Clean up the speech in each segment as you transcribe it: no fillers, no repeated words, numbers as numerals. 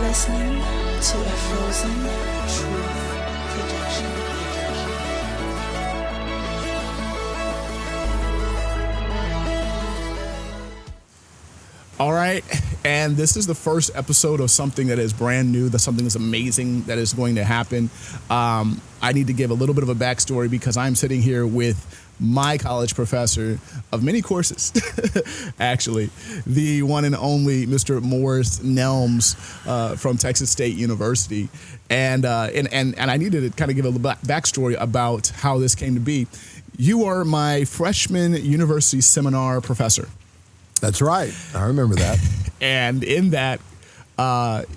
listening to a Frozen Truth production. All right, and this is the first episode of something that is brand new, that's something that's amazing that is going to happen. I need to give a little bit of a backstory because I'm sitting here with my college professor of many courses, actually, the one and only Mr. Morris Nelms from Texas State University. And I needed to kind of give a backstory about how this came to be. You are my freshman university seminar professor. That's right. I remember that. And in that,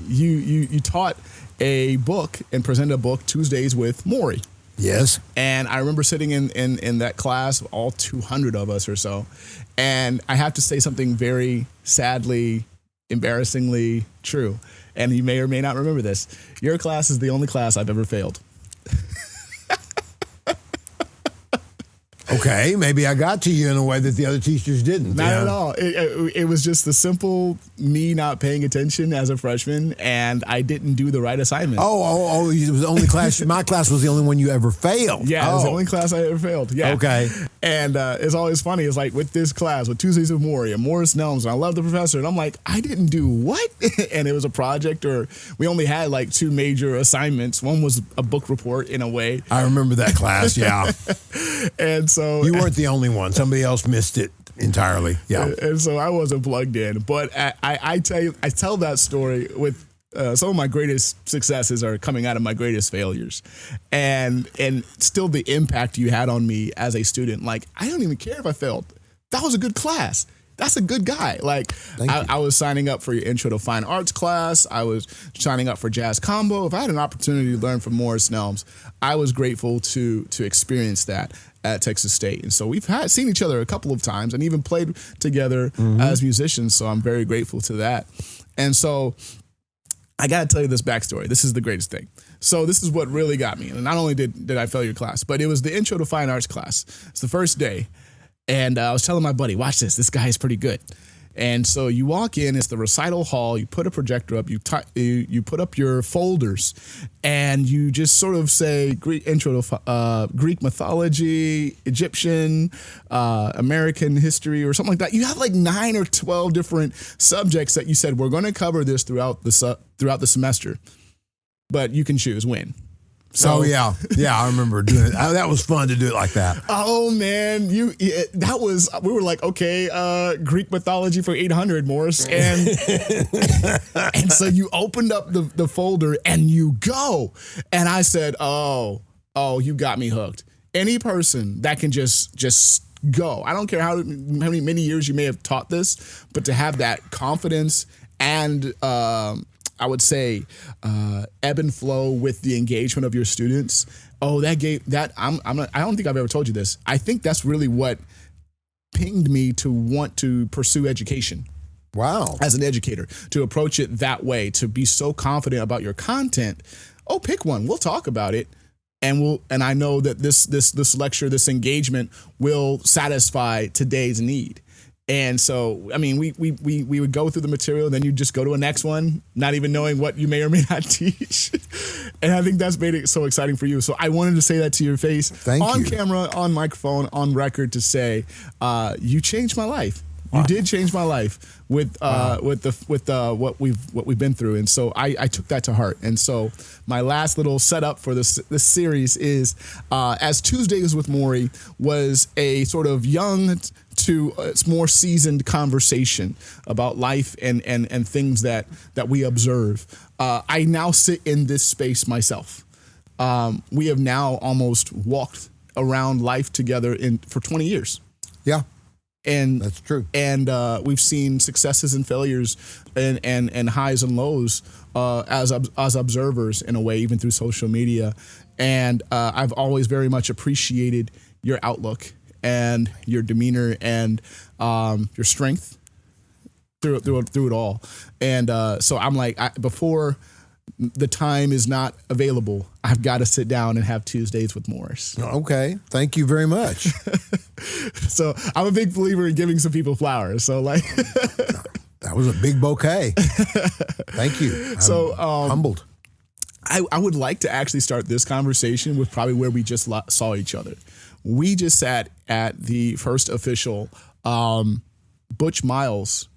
you taught a book and presented a book, Tuesdays with Maury. Yes. And I remember sitting in that class, all 200 of us or so, and I have to say something very sadly, embarrassingly true. And you may or may not remember this. Your class is the only class I've ever failed. Okay, maybe I got to you in a way that the other teachers didn't. Not at all. It was just the simple me not paying attention as a freshman, and I didn't do the right assignment. Oh! It was the only class. My class was the only one you ever failed. Yeah, it was the only class I ever failed. Yeah. Okay. And it's always funny. It's like with this class, with Tuesdays with Maury and Morris Nelms, and I love the professor, and I'm like, I didn't do what? And it was a project, or we only had like two major assignments. One was a book report in a way. I remember that class. Yeah. And so you weren't the only one. Somebody else missed it entirely. Yeah. And so I wasn't plugged in. But I tell that story with some of my greatest successes are coming out of my greatest failures, and still the impact you had on me as a student. Like, I don't even care if I failed. That was a good class. That's a good guy. Like, I was signing up for your Intro to Fine Arts class. I was signing up for Jazz Combo. If I had an opportunity to learn from Morris Nelms, I was grateful to experience that at Texas State. And so we've seen each other a couple of times and even played together as musicians. So I'm very grateful to that. And so I got to tell you this backstory. This is the greatest thing. So this is what really got me. And not only did I fail your class, but it was the Intro to Fine Arts class. It's the first day. And I was telling my buddy, watch this. This guy is pretty good. And so you walk in, it's the recital hall, you put a projector up, you put up your folders, and you just sort of say intro to Greek mythology, Egyptian, American history, or something like that. You have like 9 or 12 different subjects that you said, we're going to cover this throughout the semester, but you can choose when. So yeah, I remember doing it. That was fun to do it like that. Oh man, we were like, okay, Greek mythology for 800, Morris, and and so you opened up the folder and you go, and I said, oh, you got me hooked. Any person that can just go, I don't care how many years you may have taught this, but to have that confidence and I would say ebb and flow with the engagement of your students. Oh, that gave that. I don't think I've ever told you this. I think that's really what pinged me to want to pursue education. Wow. As an educator, to approach it that way, to be so confident about your content. Oh, pick one. We'll talk about it. And I know that this lecture, this engagement will satisfy today's need. And so, I mean, we would go through the material, then you just go to a next one, not even knowing what you may or may not teach. And I think that's made it so exciting for you. So I wanted to say that to your face, on camera, on microphone, on record, to say, you changed my life. You did change my life with what we've been through, and so I took that to heart. And so my last little setup for this series is, as Tuesdays with Maury was a sort of young to it's more seasoned conversation about life and things that we observe. I now sit in this space myself. We have now almost walked around life together for 20 years. Yeah. And that's true. And we've seen successes and failures and highs and lows as observers in a way, even through social media. And I've always very much appreciated your outlook and your demeanor and your strength through it all. And so I'm like, before the time is not available, I've got to sit down and have Tuesdays with Morris. Okay. Thank you very much. So I'm a big believer in giving some people flowers. So like, That was a big bouquet. Thank you. I'm humbled. I would like to actually start this conversation with probably where we just saw each other. We just sat at the first official Butch Miles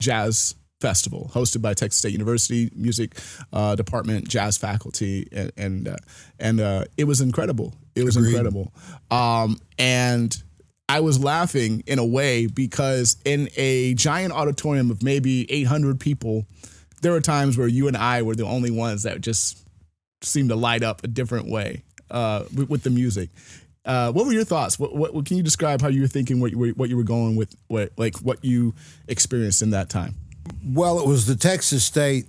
Jazz Festival, hosted by Texas State University Music Department jazz faculty, and it was incredible. It was Agreed. incredible, and I was laughing in a way because in a giant auditorium of maybe 800 people, there were times where you and I were the only ones that just seemed to light up a different way with the music. What were your thoughts? What can you describe how you were thinking, what you were going with, what you experienced in that time? Well, it was the Texas State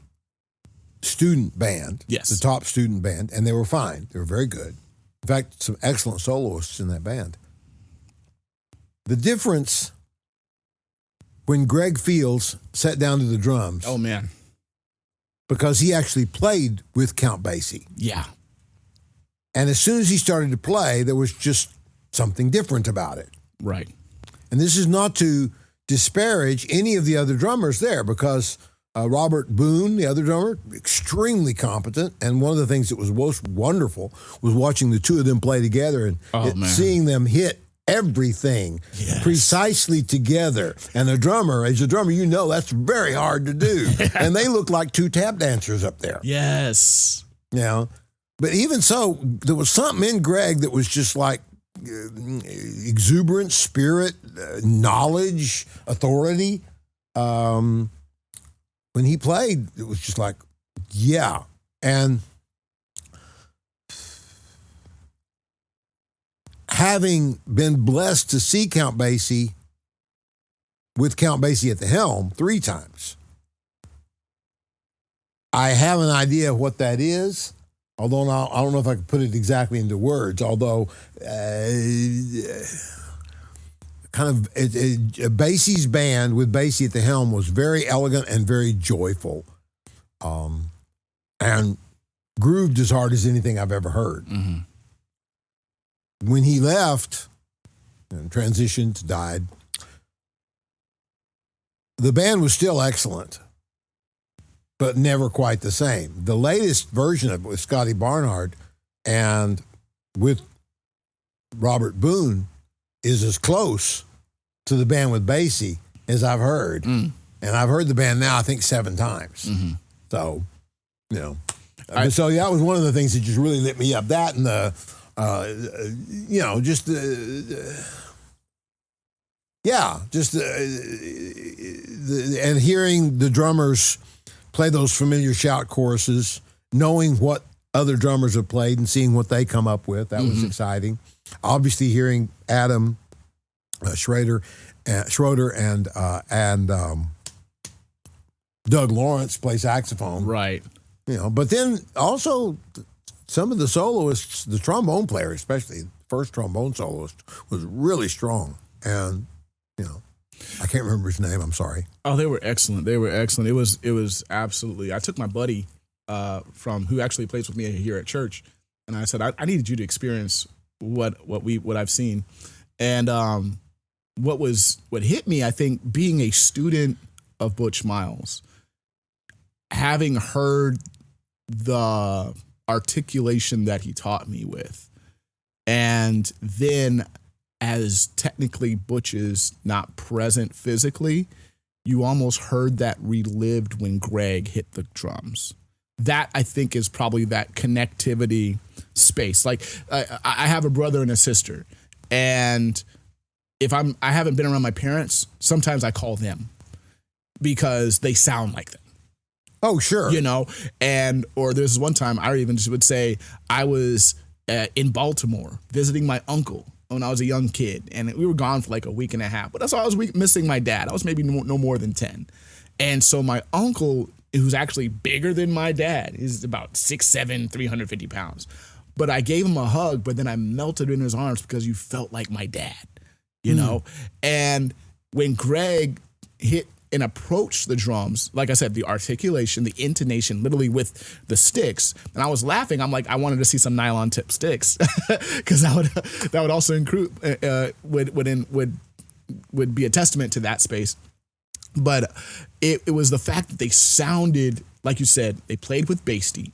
student band, Yes. the top student band, and they were fine. They were very good. In fact, some excellent soloists in that band. The difference when Greg Fields sat down to the drums, Oh man, because he actually played with Count Basie. yeah, And as soon as he started to play, there was just something different about it. right. And this is not to disparage any of the other drummers there, because Robert Boone, the other drummer, extremely competent. And one of the things that was most wonderful was watching the two of them play together and seeing them hit everything precisely together. And a drummer, as a drummer, you know that's very hard to do. And they look like two tap dancers up there. Yes. You know? But even so, there was something in Greg that was just like exuberant spirit, knowledge, authority. When he played, it was just like, yeah. And having been blessed to see Count Basie with Count Basie at the helm 3 times, I have an idea of what that is. Although I don't know if I can put it exactly into words, although Basie's band with Basie at the helm was very elegant and very joyful, and grooved as hard as anything I've ever heard. Mm-hmm. When he left and transitioned, died, the band was still excellent, but never quite the same. The latest version of it with Scotty Barnard and with Robert Boone is as close to the band with Basie as I've heard. And I've heard the band now, I think, 7 times. Mm-hmm. So, you know. So that was one of the things that just really lit me up. That and the, and hearing the drummers play those familiar shout choruses, knowing what other drummers have played and seeing what they come up with. That was exciting. Obviously, hearing Adam Schroeder and Doug Lawrence play saxophone. Right. You know, but then also some of the soloists, the trombone player especially, the first trombone soloist, was really strong. And, you know, I can't remember his name. I'm sorry. Oh, they were excellent. They were excellent. It was absolutely. I took my buddy who actually plays with me here at church, and I said I needed you to experience what I've seen, and what hit me, I think, being a student of Butch Miles, having heard the articulation that he taught me with, and then, as technically Butch is not present physically, you almost heard that relived when Greg hit the drums. That, I think, is probably that connectivity space. Like, I have a brother and a sister, and if I haven't been around my parents, sometimes I call them because they sound like them. Oh, sure. You know, or there's one time I even just would say I was in Baltimore visiting my uncle when I was a young kid, and we were gone for like a week and a half. But that's why I was missing my dad. I was maybe no more than 10. And so my uncle, who's actually bigger than my dad, is about 6'7", 350 pounds. But I gave him a hug, but then I melted in his arms because you felt like my dad, you know? And when Greg hit and approached the drums, like I said, the articulation, the intonation, literally with the sticks. And I was laughing. I'm like, I wanted to see some nylon tip sticks because that would also include would be a testament to that space. But it was the fact that they sounded, like you said, they played with bassy.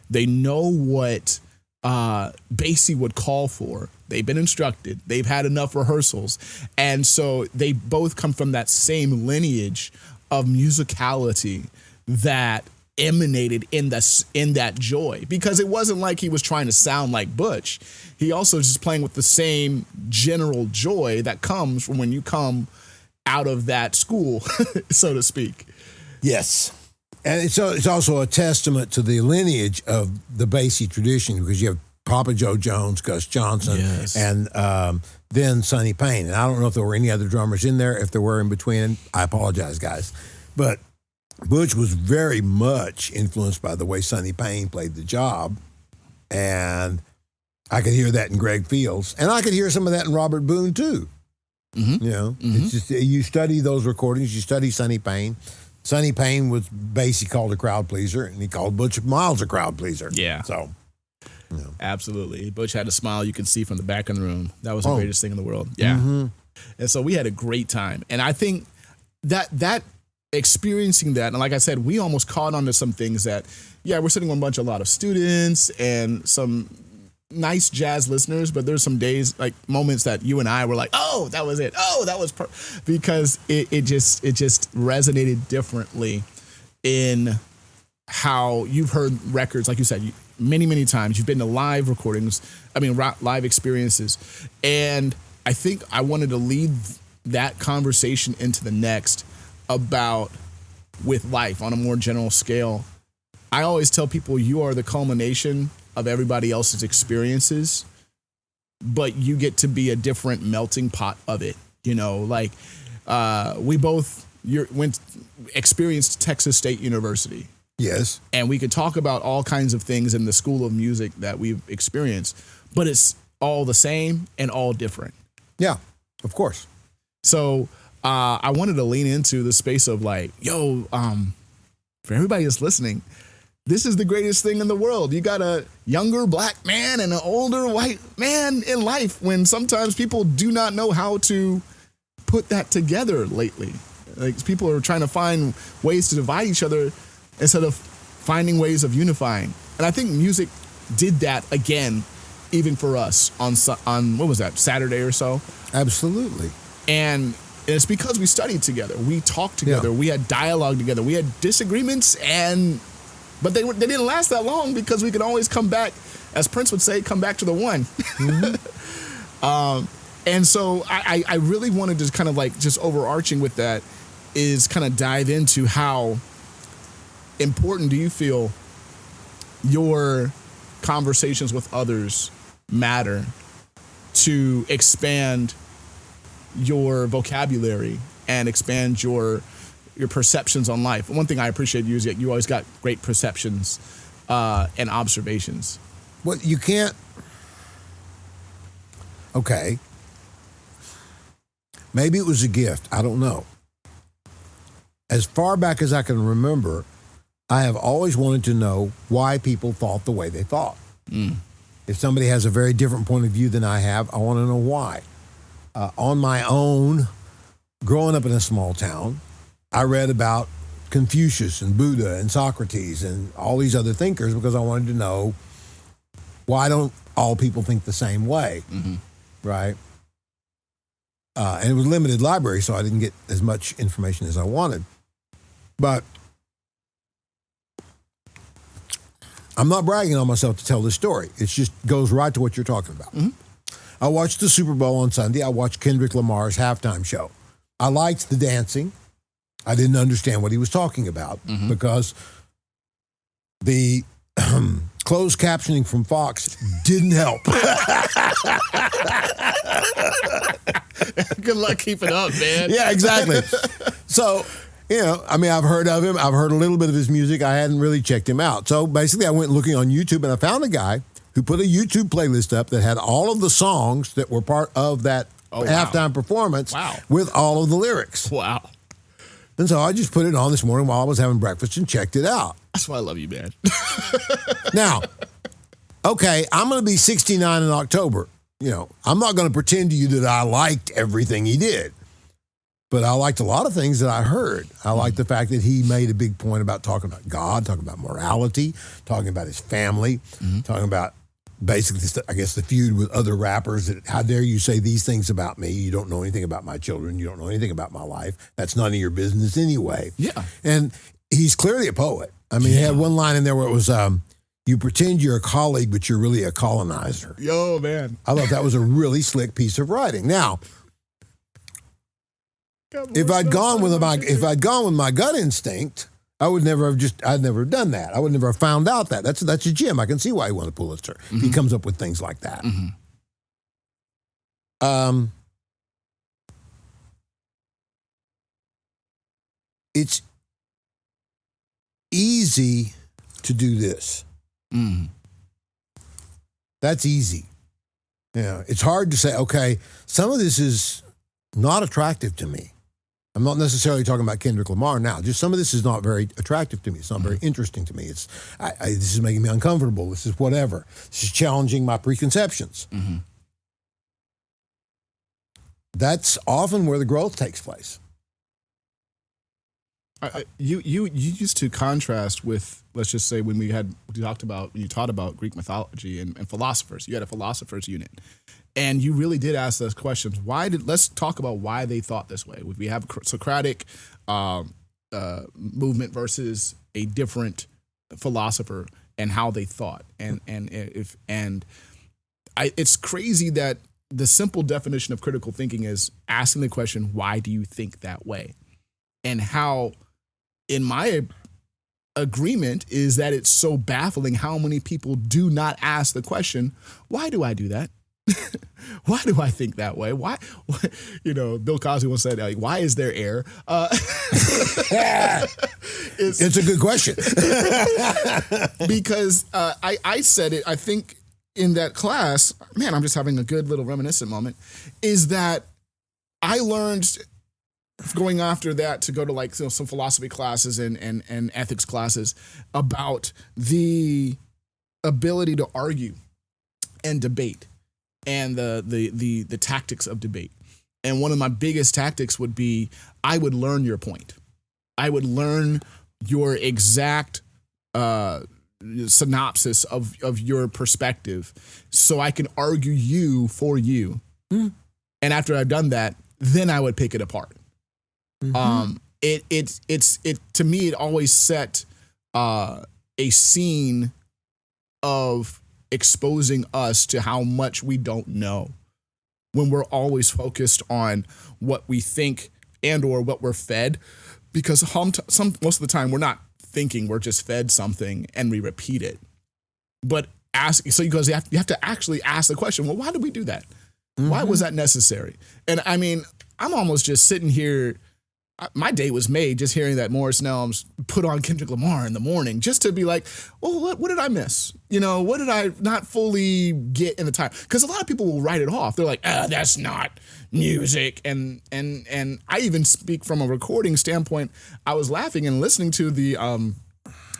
They know what bassy would call for. They've been instructed. They've had enough rehearsals. And so they both come from that same lineage of musicality that emanated in that joy, because it wasn't like he was trying to sound like Butch. He also was just playing with the same general joy that comes from when you come out of that school, so to speak. Yes. And it's also a testament to the lineage of the Basie tradition, because you have Papa Joe Jones, Gus Johnson, Yes. and then Sonny Payne. And I don't know if there were any other drummers in there. If there were in between, I apologize, guys. But Butch was very much influenced by the way Sonny Payne played the job. And I could hear that in Greg Fields. And I could hear some of that in Robert Boone, too. Mm-hmm. You know, it's just, you study those recordings, you study Sonny Payne. Sonny Payne was basically called a crowd pleaser, and he called Butch Miles a crowd pleaser. Yeah. So, you know. Absolutely. Butch had a smile you can see from the back of the room. That was the Oh. greatest thing in the world. Yeah. Mm-hmm. And so we had a great time. And I think that experiencing that, and like I said, we almost caught on to some things that, yeah, we're sitting on a lot of students and some nice jazz listeners, but there's some days, like moments that you and I were like, oh, that was it. Oh, that was because it just resonated differently in how you've heard records, like you said, many, many times. You've been to live recordings, live experiences. And I think I wanted to lead that conversation into the next about with life on a more general scale. I always tell people you are the culmination of everybody else's experiences, but you get to be a different melting pot of it. You know, like we both experienced Texas State University. Yes. And we could talk about all kinds of things in the School of Music that we've experienced, but it's all the same and all different. Yeah, of course. So I wanted to lean into the space of like, for everybody that's listening, this is the greatest thing in the world. You got a younger black man and an older white man in life, when sometimes people do not know how to put that together lately. Like, people are trying to find ways to divide each other instead of finding ways of unifying. And I think music did that again, even for us on what was that, Saturday or so? Absolutely. And it's because we studied together. We talked together. Yeah. We had dialogue together. We had disagreements, but they didn't last that long, because we could always come back, as Prince would say, come back to the one. Mm-hmm. And so I really wanted to kind of like, just overarching with that is kind of dive into how important do you feel your conversations with others matter to expand your vocabulary and expand your perceptions on life. One thing I appreciate you is that you always got great perceptions and observations. Well, you can't. Okay. Maybe it was a gift. I don't know. As far back as I can remember, I have always wanted to know why people thought the way they thought. Mm. If somebody has a very different point of view than I have, I want to know why. On my own, growing up in a small town, I read about Confucius and Buddha and Socrates and all these other thinkers, because I wanted to know, why don't all people think the same way, Mm-hmm. right? And it was a limited library, so I didn't get as much information as I wanted. But I'm not bragging on myself to tell this story. It just goes right to what you're talking about. Mm-hmm. I watched the Super Bowl on Sunday. I watched Kendrick Lamar's halftime show. I liked the dancing. I didn't understand what he was talking about, Mm-hmm. because the closed captioning from Fox didn't help. Good luck keeping up, man. Yeah, exactly. So, I've heard of him. I've heard a little bit of his music. I hadn't really checked him out. So basically, I went looking on YouTube, and I found a guy who put a YouTube playlist up that had all of the songs that were part of that halftime performance with all of the lyrics. Wow. And so I just put it on this morning while I was having breakfast and checked it out. That's why I love you, man. Now, okay, I'm going to be 69 in October. I'm not going to pretend to you that I liked everything he did. But I liked a lot of things that I heard. I liked the fact that he made a big point about talking about God, talking about morality, talking about his family, talking about basically, I guess, the feud with other rappers. That how dare you say these things about me? You don't know anything about my children. You don't know anything about my life. That's none of your business anyway. Yeah. And he's clearly a poet. I mean, he had one line in there where it was, you pretend you're a colleague, but you're really a colonizer. Yo, man. I thought that was a really slick piece of writing. Now, if I'd gone with my gut instinct, I would never have I'd never have done that. I would never have found out that. That's a Jim. I can see why he won a Pulitzer. He comes up with things like that. It's easy to do this. That's easy. Yeah, it's hard to say, okay, some of this is not attractive to me. I'm not necessarily talking about Kendrick Lamar now. Just some of this is not very attractive to me. It's not very interesting to me. This is making me uncomfortable. This is whatever. This is challenging my preconceptions. That's often where the growth takes place. You used to contrast with, let's just say, when you taught about Greek mythology and philosophers. You had a philosophers unit, and you really did ask those questions. Let's talk about why they thought this way. We have Socratic movement versus a different philosopher and how they thought, it's crazy that the simple definition of critical thinking is asking the question, why do you think that way? And how, in my agreement, is that it's so baffling how many people do not ask the question, why do I do that? Why do I think that way? Why Bill Cosby once said, why is there air? It's a good question. Because I said it, I think, in that class, man, I'm just having a good little reminiscent moment, is that I learned going after that to go to some philosophy classes and ethics classes about the ability to argue and debate and the tactics of debate. And one of my biggest tactics would be, I would learn your point. I would learn your exact synopsis of your perspective so I can argue you for you. And after I've done that, then I would pick it apart. It to me, it always set a scene of exposing us to how much we don't know when we're always focused on what we think and or what we're fed, because most of the time we're not thinking, we're just fed something and we repeat it. But because you have to actually ask the question, well, why did we do that? Why was that necessary? And I mean, I'm almost just sitting here. My day was made just hearing that Morris Nelms put on Kendrick Lamar in the morning, just to be like, well, what did I miss? What did I not fully get in the time? Because a lot of people will write it off. They're like, that's not music. And I even speak from a recording standpoint. I was laughing and listening to the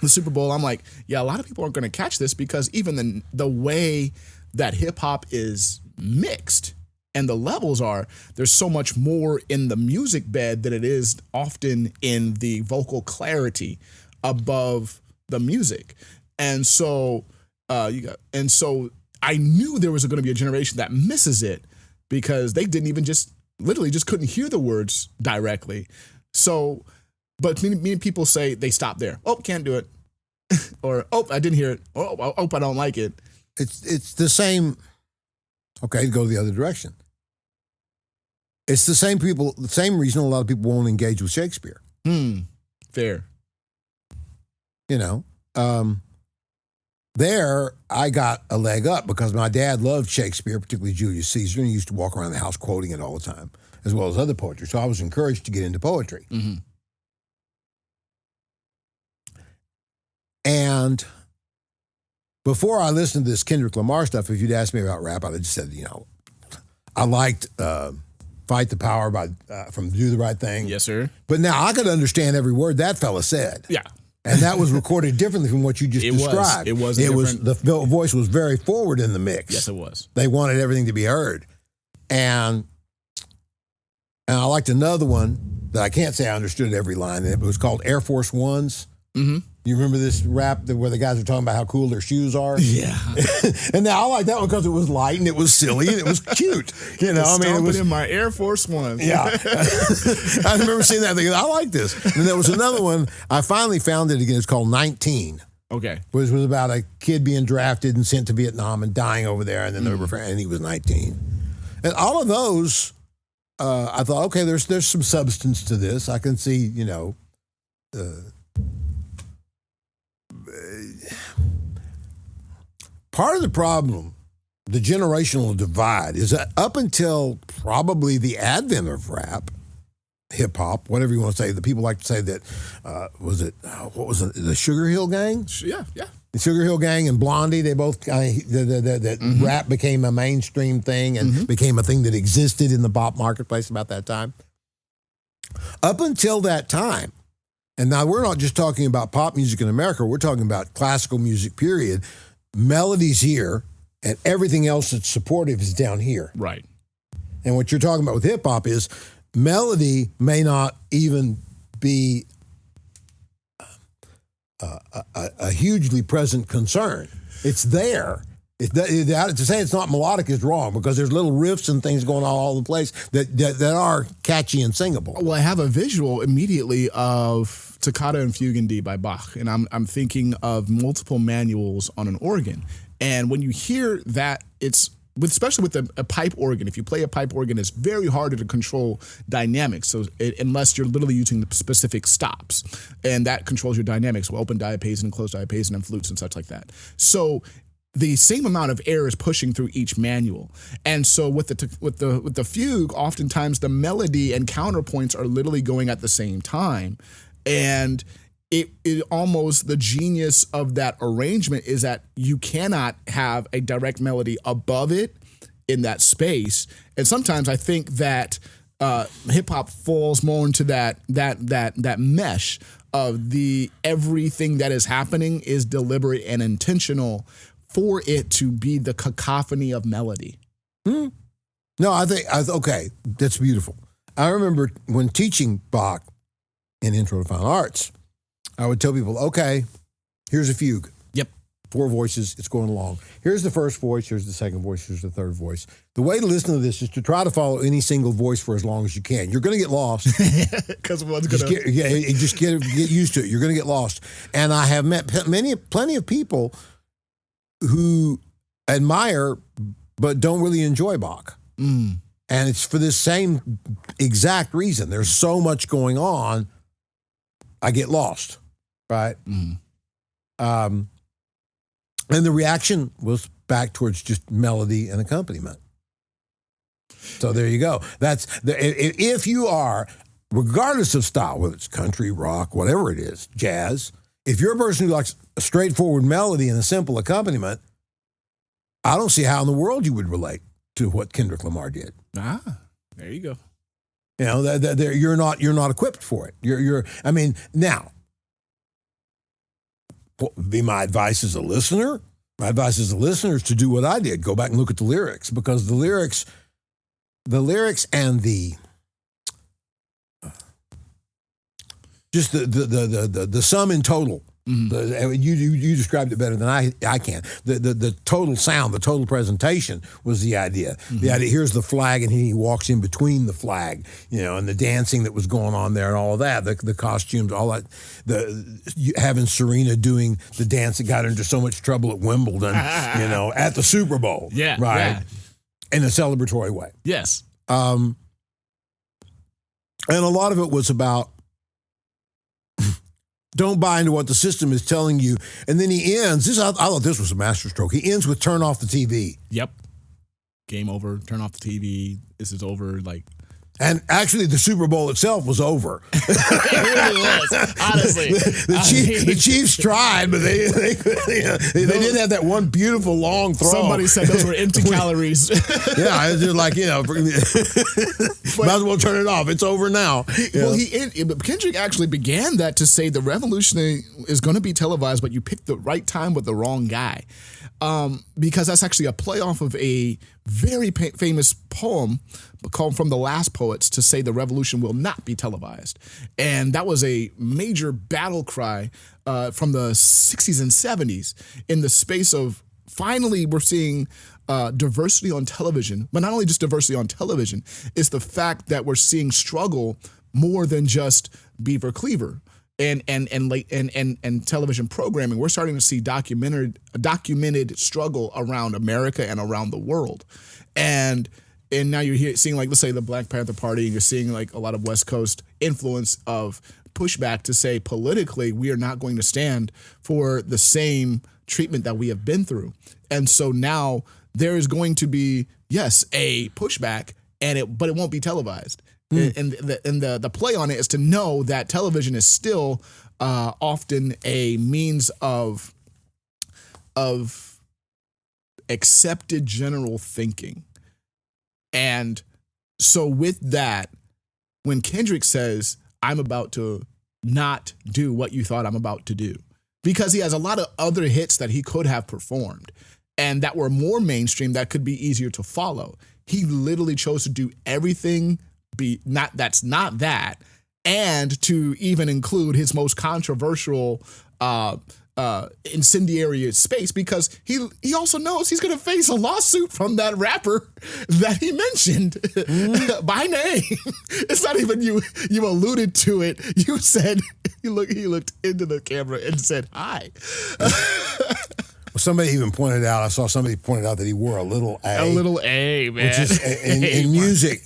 Super Bowl. I'm like, yeah, a lot of people aren't going to catch this, because even the way that hip hop is mixed and the levels are, there's so much more in the music bed than it is often in the vocal clarity above the music. And so I knew there was going to be a generation that misses it, because they didn't even literally couldn't hear the words directly. So, but many people say they stop there. Oh, can't do it. Or, oh, I didn't hear it. Oh, I don't like it. It's the same. Okay, go the other direction. It's the same reason a lot of people won't engage with Shakespeare. Fair. There, I got a leg up because my dad loved Shakespeare, particularly Julius Caesar, and he used to walk around the house quoting it all the time, as well as other poetry. So I was encouraged to get into poetry. And before I listened to this Kendrick Lamar stuff, if you'd asked me about rap, I'd have just said, I liked Fight the Power from Do the Right Thing. Yes, sir. But now I could understand every word that fella said. Yeah. And that was recorded differently from what you just described. It was the voice was very forward in the mix. Yes, it was. They wanted everything to be heard. And And I liked another one that I can't say I understood every line in it, but it was called Air Force Ones. Mm-hmm. You remember this rap where the guys are talking about how cool their shoes are? Yeah. And now I like that one because it was light and it was silly and it was cute. You know, I mean, it was in my Air Force Ones. Yeah. I remember seeing that thinking, I like this. And there was another one, I finally found it again. It's called 19. Okay. Which was about a kid being drafted and sent to Vietnam and dying over there, and then they were, and he was 19. And all of those, I thought, okay, there's some substance to this. I can see, you know, part of the problem, the generational divide, is that up until probably the advent of rap, hip hop, whatever you want to say, the people like to say that, the Sugar Hill Gang? Yeah. The Sugar Hill Gang and Blondie, they both that rap became a mainstream thing and became a thing that existed in the pop marketplace about that time. Up until that time, and now we're not just talking about pop music in America, we're talking about classical music, period. Melody's here, and everything else that's supportive is down here. Right. And what you're talking about with hip hop is melody may not even be a hugely present concern. It's there. To say it's not melodic is wrong because there's little riffs and things going on all over the place that are catchy and singable. Well, I have a visual immediately of Toccata and Fugue in D by Bach, and I'm thinking of multiple manuals on an organ. And when you hear that, especially with a pipe organ, if you play a pipe organ, it's very hard to control dynamics. So unless you're literally using the specific stops, and that controls your dynamics, well, open diapason, closed diapason, and flutes and such like that. So the same amount of air is pushing through each manual. And so with the fugue, oftentimes the melody and counterpoints are literally going at the same time. And it almost, the genius of that arrangement is that you cannot have a direct melody above it in that space. And sometimes I think that hip hop falls more into that mesh of the everything that is happening is deliberate and intentional for it to be the cacophony of melody. No, okay, that's beautiful. I remember when teaching Bach in Intro to Fine Arts, I would tell people, okay, here's a fugue. Yep. 4 voices, it's going along. Here's the first voice, here's the second voice, here's the third voice. The way to listen to this is to try to follow any single voice for as long as you can. You're going to get lost. Because one's going to... Just get used to it. You're going to get lost. And I have met plenty of people who admire but don't really enjoy Bach. And it's for this same exact reason. There's so much going on, I get lost, right? And the reaction was back towards just melody and accompaniment. So there you go. If you are, regardless of style, whether it's country, rock, whatever it is, jazz, if you're a person who likes a straightforward melody and a simple accompaniment, I don't see how in the world you would relate to what Kendrick Lamar did. There you go. You know, you're not equipped for it. I mean, now, what would be my advice as a listener? My advice as a listener is to do what I did. Go back and look at the lyrics, because the lyrics and just the sum in total. You described it better than I can. The total sound, the total presentation was the idea. The idea, here's the flag, and he walks in between the flag, you know, and the dancing that was going on there and all of that, the costumes, all that, having Serena doing the dance that got her into so much trouble at Wimbledon, you know, at the Super Bowl. Yeah. Right. Yeah. In a celebratory way. Yes. And a lot of it was about, don't buy into what the system is telling you. And then he ends, I thought this was a masterstroke. He ends with turn off the TV. Yep. Game over, turn off the TV. This is over, like. And actually, the Super Bowl itself was over. It really was, honestly. The Chiefs tried, but they didn't have that one beautiful long throw. Somebody said those were empty calories. Yeah, it's just like, you know, might as well turn it off. It's over now. Kendrick actually began that to say the revolution is going to be televised, but you picked the right time with the wrong guy. Because that's actually a play off of a very famous poem called from the last poets to say the revolution will not be televised. And that was a major battle cry from the 60s and 70s in the space of finally we're seeing diversity on television, but not only just diversity on television, it's the fact that we're seeing struggle more than just Beaver Cleaver and television programming. We're starting to see documented struggle around America and around the world. And now you're seeing, like, let's say the Black Panther Party, and you're seeing like a lot of West Coast influence of pushback to say politically we are not going to stand for the same treatment that we have been through. And so now there is going to be, yes, a pushback, but it won't be televised. And the play on it is to know that television is still often a means of accepted general thinking. And so with that, when Kendrick says, I'm about to not do what you thought I'm about to do, because he has a lot of other hits that he could have performed and that were more mainstream that could be easier to follow. He literally chose to do everything that's not that, and to even include his most controversial incendiary space, because he also knows he's going to face a lawsuit from that rapper that he mentioned by name. It's not even you alluded to it. You said he looked into the camera and said hi. Somebody even pointed out, I saw somebody pointed out that he wore a little A. A little A, man. Which is, in music,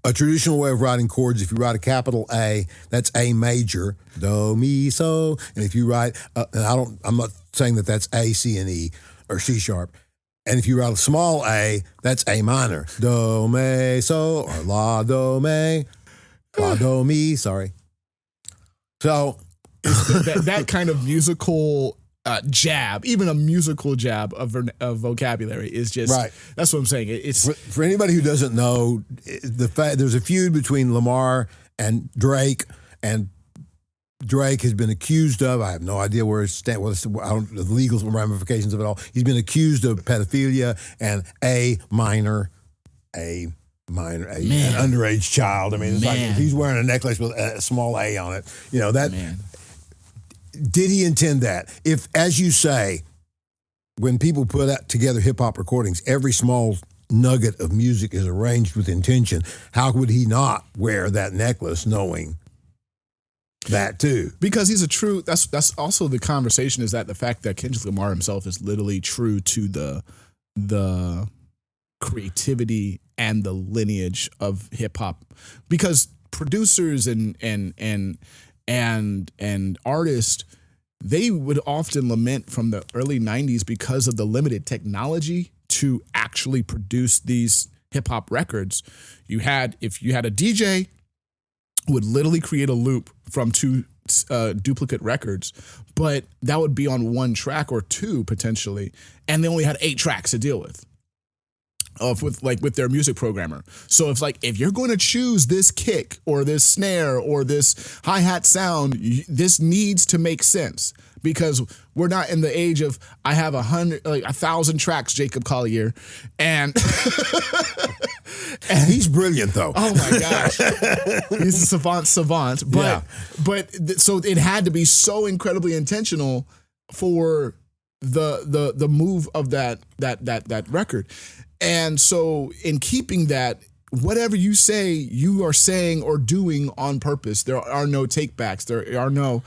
a traditional way of writing chords, if you write a capital A, that's A major, do, mi, so. And if you write, and I'm not saying that that's A, C, and E, or C sharp. And if you write a small a, that's A minor, do, me, so, or la, do, me, la, do, mi, sorry. So. that kind of musical jab, even a musical jab of vocabulary is just, right. That's what I'm saying. It's for anybody who doesn't know, the fact there's a feud between Lamar and Drake has been accused of, I have no idea where it's the legal ramifications of it all. He's been accused of pedophilia and an underage child. I mean, it's like if he's wearing a necklace with a small A on it, that. Man. Did he intend that? If, as you say, when people put together hip-hop recordings, every small nugget of music is arranged with intention, how would he not wear that necklace knowing that too? Because he's a true, that's also the conversation, is that the fact that Kendrick Lamar himself is literally true to the creativity and the lineage of hip-hop. Because producers and artists, they would often lament from the early 90s because of the limited technology to actually produce these hip hop records. If you had a DJ who would literally create a loop from two duplicate records, but that would be on one track or two potentially, and they only had 8 tracks to deal with. With their music programmer. So it's like, if you're going to choose this kick or this snare or this hi-hat sound, this needs to make sense, because we're not in the age of I have 1,000 tracks, Jacob Collier, and he's brilliant though. Oh my gosh, he's a savant. But so it had to be so incredibly intentional for the move of that record. And so in keeping that, whatever you say, you are saying or doing on purpose. There are no takebacks. There are no,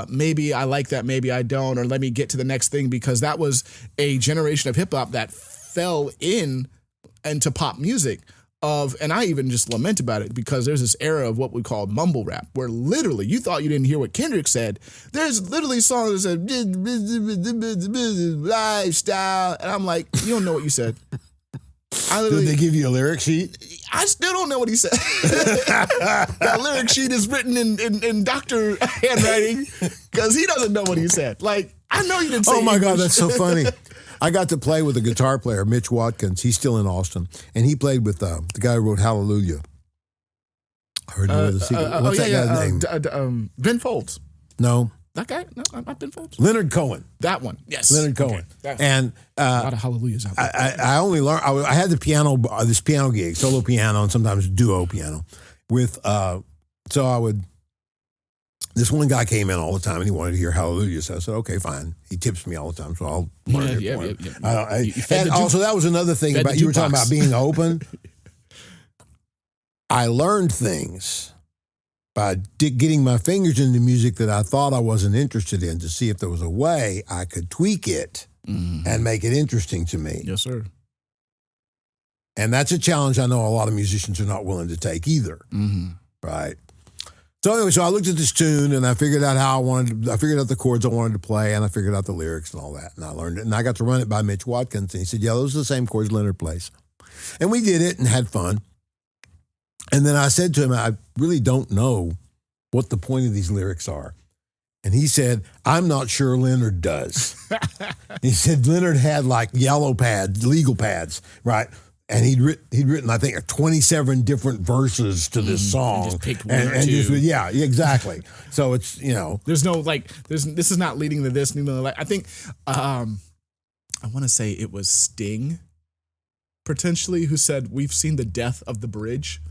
maybe I like that, maybe I don't, or let me get to the next thing, because that was a generation of hip hop that fell into pop music. And I even just lament about it, because there's this era of what we call mumble rap, where literally you thought you didn't hear what Kendrick said. There's literally songs that said lifestyle, and I'm like, you don't know what you said. Did they give you a lyric sheet? I still don't know what he said. That lyric sheet is written in doctor handwriting, because he doesn't know what he said. Like, I know you didn't say. Oh my English. God, that's so funny. I got to play with a guitar player, Mitch Watkins. He's still in Austin, and he played with the guy who wrote Hallelujah. I heard the secret. What's that guy's name? Ben Folds. No, That guy? No, I've been Folds. Leonard Cohen. That one. Yes. Leonard Cohen. Okay. And A lot of hallelujahs out there. I only learned, I had the piano, this piano gig, solo piano and sometimes duo piano with, so I would, this one guy came in all the time and he wanted to hear hallelujah. So I said, okay, fine. He tips me all the time, so I'll learn it for him. And also that was another thing about, you were talking about being open. I learned things by getting my fingers into music that I thought I wasn't interested in to see if there was a way I could tweak it and make it interesting to me. Yes, sir. And that's a challenge I know a lot of musicians are not willing to take either. Right? So anyway, so I looked at this tune and I figured out I figured out the chords I wanted to play and I figured out the lyrics and all that. And I learned it. And I got to run it by Mitch Watkins and he said, yeah, those are the same chords Leonard plays. And we did it and had fun. And then I said to him, I really don't know what the point of these lyrics are. And he said, I'm not sure Leonard does. He said Leonard had like yellow pads, legal pads, right? And he'd written, I think, 27 different verses to this song. And just picked one or two. Yeah, exactly. So it's, There's no, this is not leading to this. I think, I want to say it was Sting, potentially, who said, we've seen the death of the bridge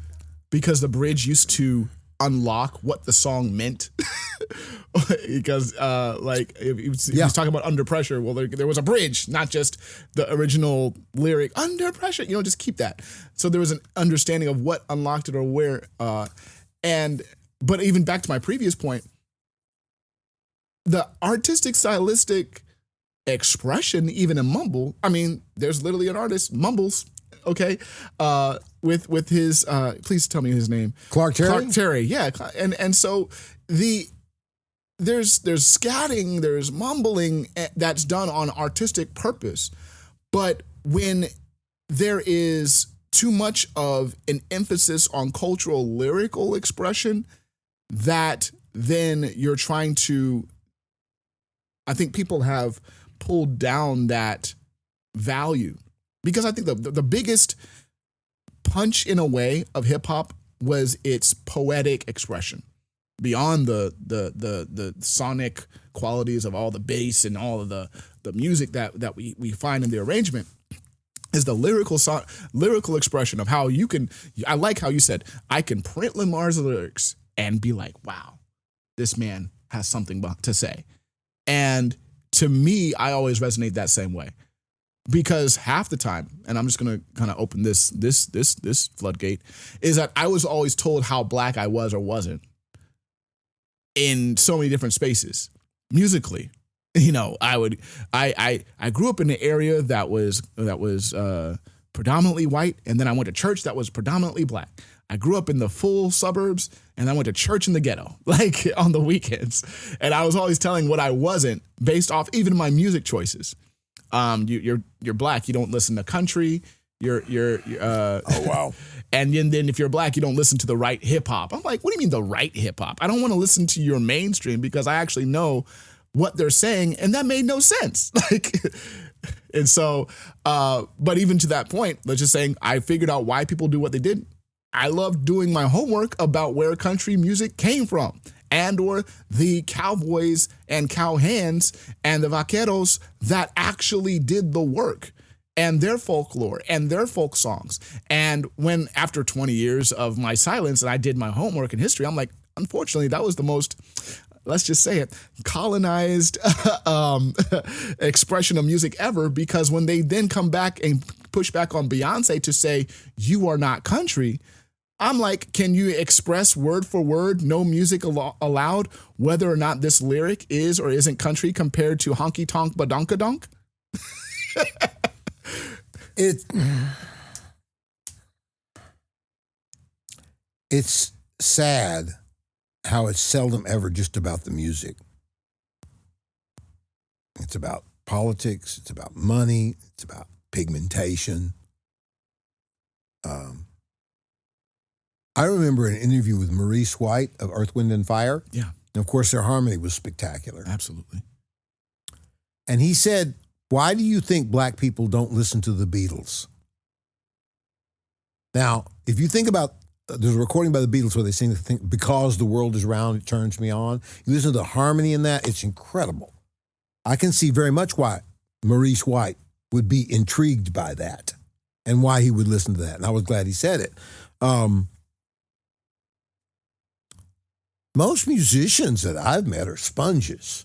because the bridge used to unlock what the song meant. Because he was talking about under pressure. Well, there was a bridge, not just the original lyric under pressure. Just keep that. So there was an understanding of what unlocked it or where. But even back to my previous point, the artistic stylistic expression, even in mumble. I mean, there's literally an artist mumbles. Okay, with his please tell me his name. Clark Terry, yeah, and so there's scatting, there's mumbling that's done on artistic purpose, but when there is too much of an emphasis on cultural lyrical expression, that then you're trying to, I think people have pulled down that value. Because I think the biggest punch in a way of hip hop was its poetic expression, beyond the sonic qualities of all the bass and all of the music that we find in the arrangement, is the lyrical expression of how you can. I like how you said, I can print Lamar's lyrics and be like, wow, this man has something to say. And to me, I always resonate that same way. Because half the time, and I'm just gonna kind of open this floodgate, is that I was always told how black I was or wasn't in so many different spaces. Musically, I grew up in an area that was predominantly white, and then I went to church that was predominantly black. I grew up in the full suburbs, and I went to church in the ghetto, like on the weekends. And I was always telling what I wasn't based off even my music choices. You're black. You don't listen to country. You're oh wow. And then if you're black, you don't listen to the right hip hop. I'm like, what do you mean the right hip hop? I don't want to listen to your mainstream because I actually know what they're saying, and that made no sense. And so, but even to that point, let's just saying I figured out why people do what they did. I love doing my homework about where country music came from. And or the cowboys and cowhands and the vaqueros that actually did the work, and their folklore and their folk songs. And when after 20 years of my silence and I did my homework in history, I'm like, unfortunately, that was the most, let's just say it, colonized expression of music ever, because when they then come back and push back on Beyonce to say, you are not country, I'm like, can you express word for word, no music allowed, whether or not this lyric is or isn't country compared to honky tonk badonkadonk? It's sad how it's seldom ever just about the music. It's about politics, it's about money, it's about pigmentation. I remember an interview with Maurice White of Earth, Wind and Fire. Yeah. And of course, their harmony was spectacular. Absolutely. And he said, why do you think black people don't listen to the Beatles? Now, if you think about there's a recording by the Beatles where they sing the thing, "Because the World is Round, It Turns Me On." You listen to the harmony in that, it's incredible. I can see very much why Maurice White would be intrigued by that and why he would listen to that. And I was glad he said it. Most musicians that I've met are sponges.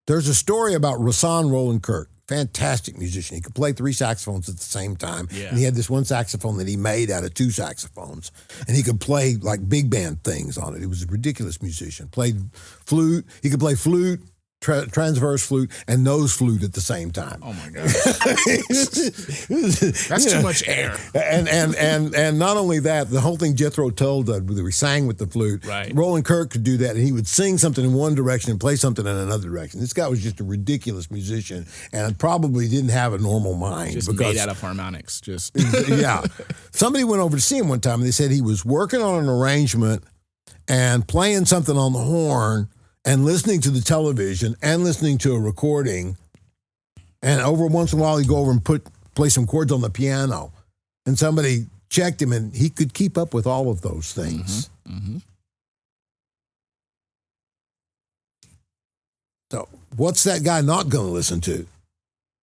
There's a story about Rahsaan Roland Kirk. Fantastic musician. He could play 3 saxophones at the same time. Yeah. And he had this one saxophone that he made out of 2 saxophones. And he could play like big band things on it. He was a ridiculous musician. Played flute. He could play flute, transverse flute, and nose flute at the same time. Oh my God. That's too much air. And not only that, the whole thing Jethro Tull did, where he sang with the flute. Right. Roland Kirk could do that, and he would sing something in one direction and play something in another direction. This guy was just a ridiculous musician and probably didn't have a normal mind. Just made out of harmonics. Just yeah. Somebody went over to see him one time, and they said he was working on an arrangement and playing something on the horn and listening to the television and listening to a recording. And over once in a while, he'd go over and play some chords on the piano. And somebody checked him, and he could keep up with all of those things. Mm-hmm. Mm-hmm. So what's that guy not going to listen to?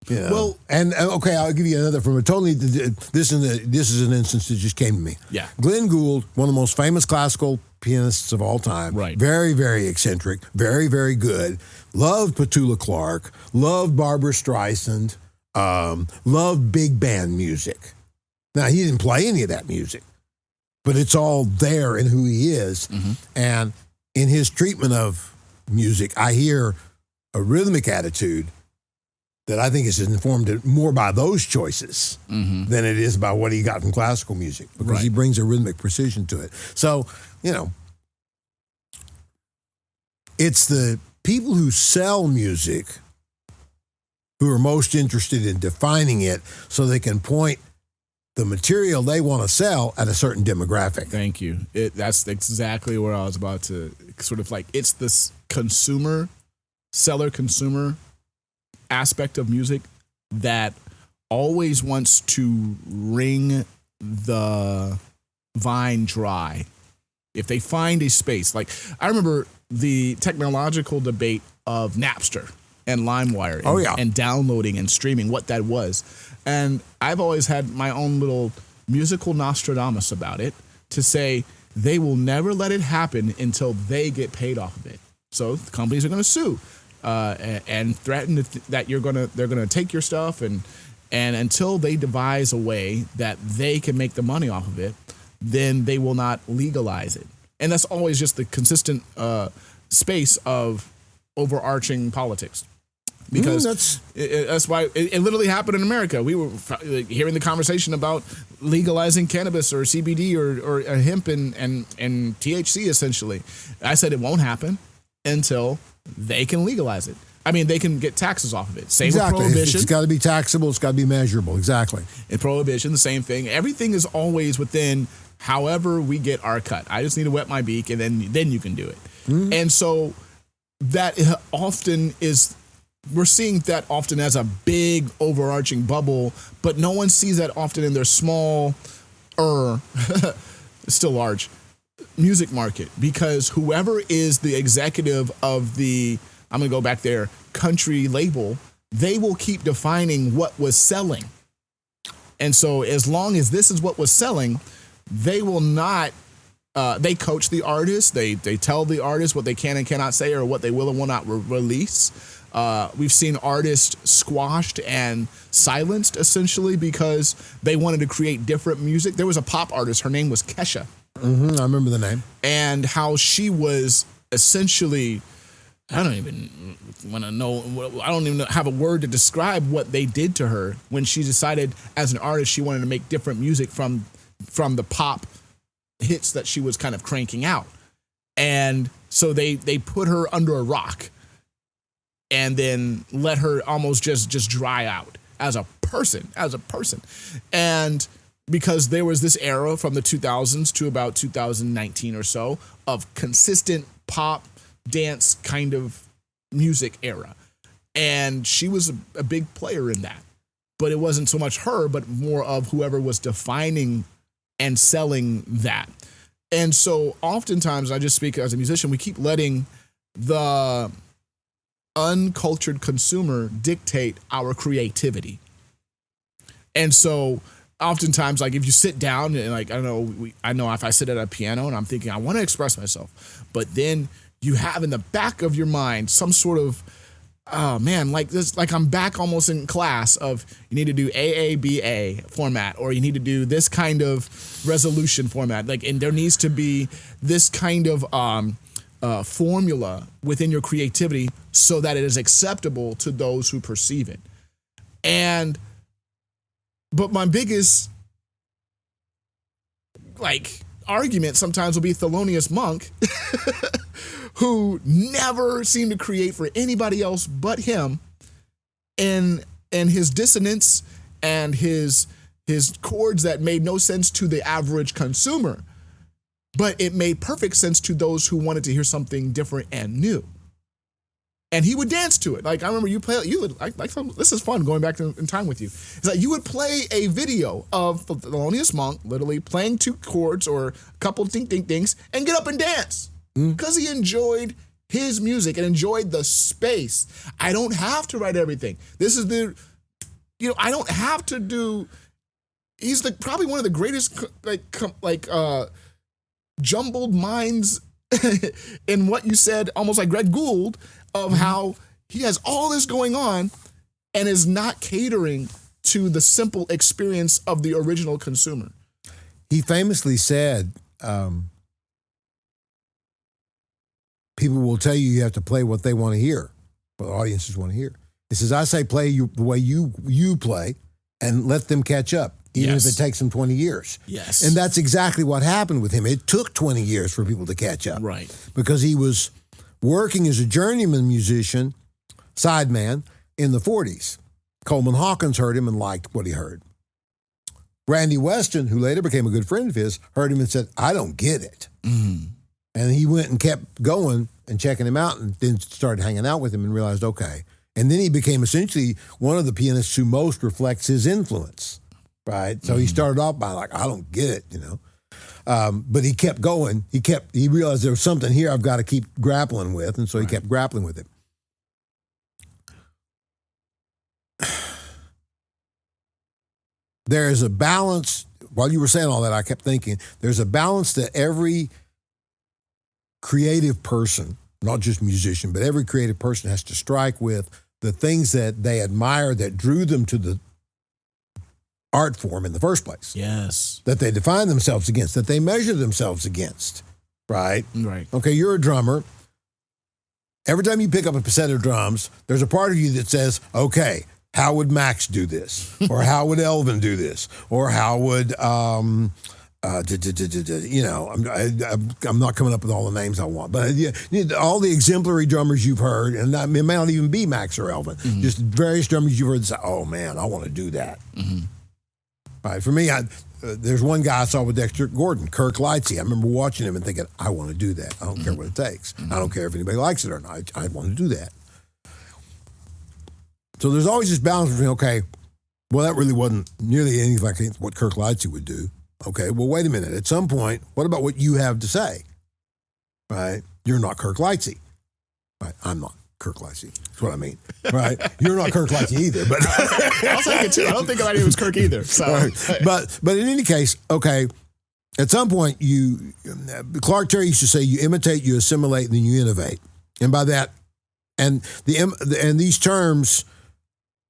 You know? Well, and okay, I'll give you another from a totally. This is an instance that just came to me. Yeah. Glenn Gould, one of the most famous classical pianists of all time. Right. Very, very eccentric. Very, very good. Loved Petula Clark. Loved Barbara Streisand. Loved big band music. Now, he didn't play any of that music, but it's all there in who he is. Mm-hmm. And in his treatment of music, I hear a rhythmic attitude that I think is informed more by those choices than it is by what he got from classical music, because he brings a rhythmic precision to it. So, you know, it's the people who sell music who are most interested in defining it so they can point the material they want to sell at a certain demographic. Thank you. That's exactly where I was about to sort of like, it's this seller-consumer aspect of music that always wants to wring the vine dry. If they find a space, like I remember the technological debate of Napster and LimeWire and downloading and streaming, what that was. And I've always had my own little musical Nostradamus about it, to say they will never let it happen until they get paid off of it. So the companies are going to sue. And threaten that they're gonna take your stuff, and until they devise a way that they can make the money off of it, then they will not legalize it. And that's always just the consistent space of overarching politics, because that's why it literally happened in America. We were hearing the conversation about legalizing cannabis or CBD or hemp and THC. Essentially, I said it won't happen until they can legalize it. I mean, they can get taxes off of it. Same with prohibition. It's got to be taxable. It's got to be measurable. Exactly. And prohibition, the same thing. Everything is always within however we get our cut. I just need to wet my beak, and then you can do it. Mm-hmm. And so that often is, we're seeing that often as a big overarching bubble, but no one sees that often in their small, still large, music market, because whoever is the executive of the, I'm going to go back there, country label, they will keep defining what was selling. And so as long as this is what was selling, they will not, they coach the artist, they tell the artist what they can and cannot say, or what they will and will not release. We've seen artists squashed and silenced, essentially, because they wanted to create different music. There was a pop artist, her name was Kesha. Mm-hmm, I remember the name. And how she was essentially, I don't even want to know, I don't even have a word to describe what they did to her when she decided as an artist she wanted to make different music from the pop hits that she was kind of cranking out. And so they put her under a rock and then let her almost just dry out as a person. And because there was this era from the 2000s to about 2019 or so of consistent pop dance kind of music era. And she was a big player in that. but it wasn't so much her, but more of whoever was defining and selling that. And so oftentimes, I just speak as a musician, we keep letting the uncultured consumer dictate our creativity. And so oftentimes, like if you sit down and like, I know if I sit at a piano and I'm thinking, I want to express myself, but then you have in the back of your mind some sort of, oh man, like this, like I'm back almost in class of you need to do AABA format, or you need to do this kind of resolution format. Like, and there needs to be this kind of formula within your creativity so that it is acceptable to those who perceive it. But my biggest argument sometimes will be Thelonious Monk, who never seemed to create for anybody else but him, and his dissonance and his chords that made no sense to the average consumer, but it made perfect sense to those who wanted to hear something different and new. And he would dance to it. Like I remember this is fun going back in time with you. It's like you would play a video of Thelonious Monk literally playing two chords or a couple ding ding dings and get up and dance because he enjoyed his music and enjoyed the space. I don't have to write everything. This is I don't have to do. He's probably one of the greatest jumbled minds in what you said, almost like Greg Gould, of how he has all this going on and is not catering to the simple experience of the original consumer. He famously said, people will tell you have to play what they want to hear, what audiences want to hear. He says, I say play the way you play and let them catch up, even if it takes them 20 years. Yes. And that's exactly what happened with him. It took 20 years for people to catch up. Right. Because he was working as a journeyman musician, sideman, in the 40s. Coleman Hawkins heard him and liked what he heard. Randy Weston, who later became a good friend of his, heard him and said, I don't get it. Mm. And he went and kept going and checking him out and then started hanging out with him and realized, okay. And then he became essentially one of the pianists who most reflects his influence, right? So he started off by like, I don't get it, but he kept going. He realized there was something here I've got to keep grappling with, and so he kept grappling with it. There is a balance. While you were saying all that, I kept thinking there's a balance that every creative person, not just musician, but every creative person has to strike with the things that they admire that drew them to the art form in the first place. Yes. That they define themselves against, that they measure themselves against, right? Right. Okay, you're a drummer. Every time you pick up a set of drums, there's a part of you that says, okay, how would Max do this? Or how would Elvin do this? Or how would, I'm not coming up with all the names I want, but all the exemplary drummers you've heard, and it may not even be Max or Elvin, just various drummers you've heard say, oh man, I want to do that. Mm-hmm. Right. For me, there's one guy I saw with Dexter Gordon, Kirk Lightsey. I remember watching him and thinking, I want to do that. I don't care what it takes. I don't care if anybody likes it or not. I want to do that. So there's always this balance between, okay, well, that really wasn't nearly anything like what Kirk Lightsey would do. Okay, well, wait a minute. At some point, what about what you have to say? Right? You're not Kirk Lightsey. Right? I'm not Kirk Lightsey. That's what I mean. Right? You're not Kirk Lightsey either. But I'll take it too. I don't think anybody was Kirk either. So. Right. But in any case, okay, at some point, Clark Terry used to say, you imitate, you assimilate, and then you innovate. And by that, and these terms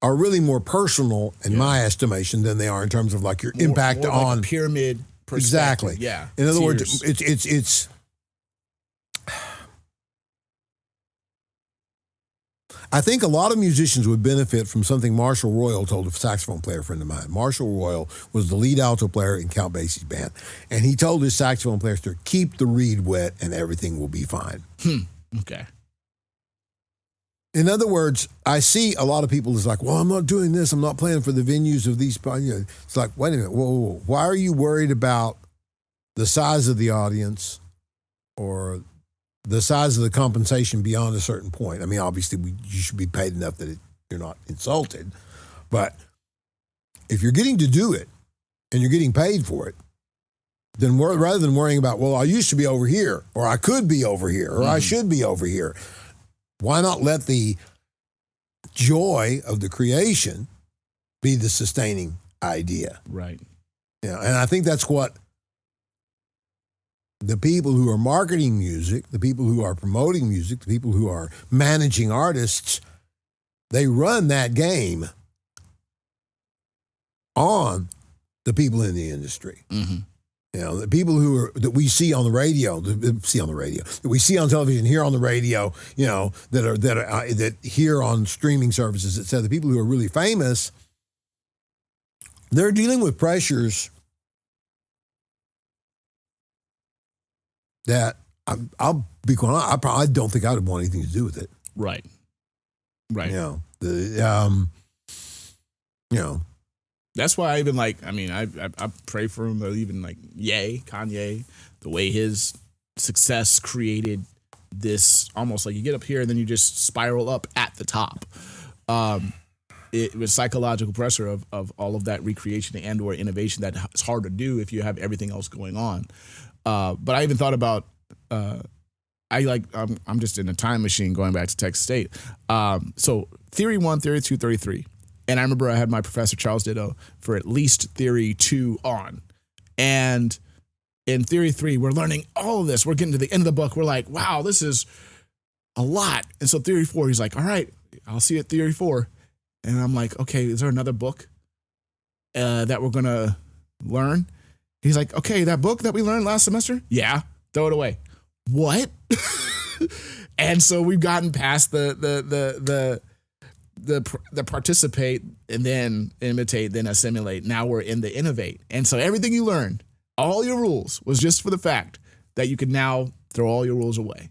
are really more personal in my estimation than they are in terms of like your impact more on like a pyramid perspective. Exactly. Yeah. In other words, it's I think a lot of musicians would benefit from something Marshall Royal told a saxophone player friend of mine. Marshall Royal was the lead alto player in Count Basie's band, and he told his saxophone players to keep the reed wet and everything will be fine. Okay. In other words, I see a lot of people is like, well, I'm not doing this. I'm not playing for the venues of these. It's like, wait a minute. Whoa. Why are you worried about the size of the audience or the size of the compensation beyond a certain point? I mean, obviously, you should be paid enough that you're not insulted. But if you're getting to do it and you're getting paid for it, then rather than worrying about, well, I used to be over here, or I could be over here, or I should be over here, why not let the joy of the creation be the sustaining idea? Right. Yeah, and I think that's what the people who are marketing music, the people who are promoting music, the people who are managing artists, they run that game on the people in the industry. Mm-hmm. You know, the people that we see on the radio, that we see on television, hear on the radio, you know, that hear on streaming services, et cetera, the people who are really famous, they're dealing with pressures that I'll be quite honest, I don't think I would want anything to do with it. Right. Right. You know, you know. That's why I even I pray for him, or even like Kanye, the way his success created this almost like you get up here and then you just spiral up at the top. It was psychological pressure of all of that recreation and or innovation that it's hard to do if you have everything else going on. But I even thought about, I'm just in a time machine going back to Texas State. So theory 1, theory 2, theory 3. And I remember I had my professor, Charles Ditto, for at least theory 2 on. And in theory 3, we're learning all of this. We're getting to the end of the book. We're like, wow, this is a lot. And so theory 4, he's like, all right, I'll see you at theory 4. And I'm like, okay, is there another book that we're going to learn? He's like, okay, that book that we learned last semester? Yeah, throw it away. What? And so we've gotten past the participate and then imitate, then assimilate. Now we're in the innovate. And so everything you learned, all your rules, was just for the fact that you could now throw all your rules away.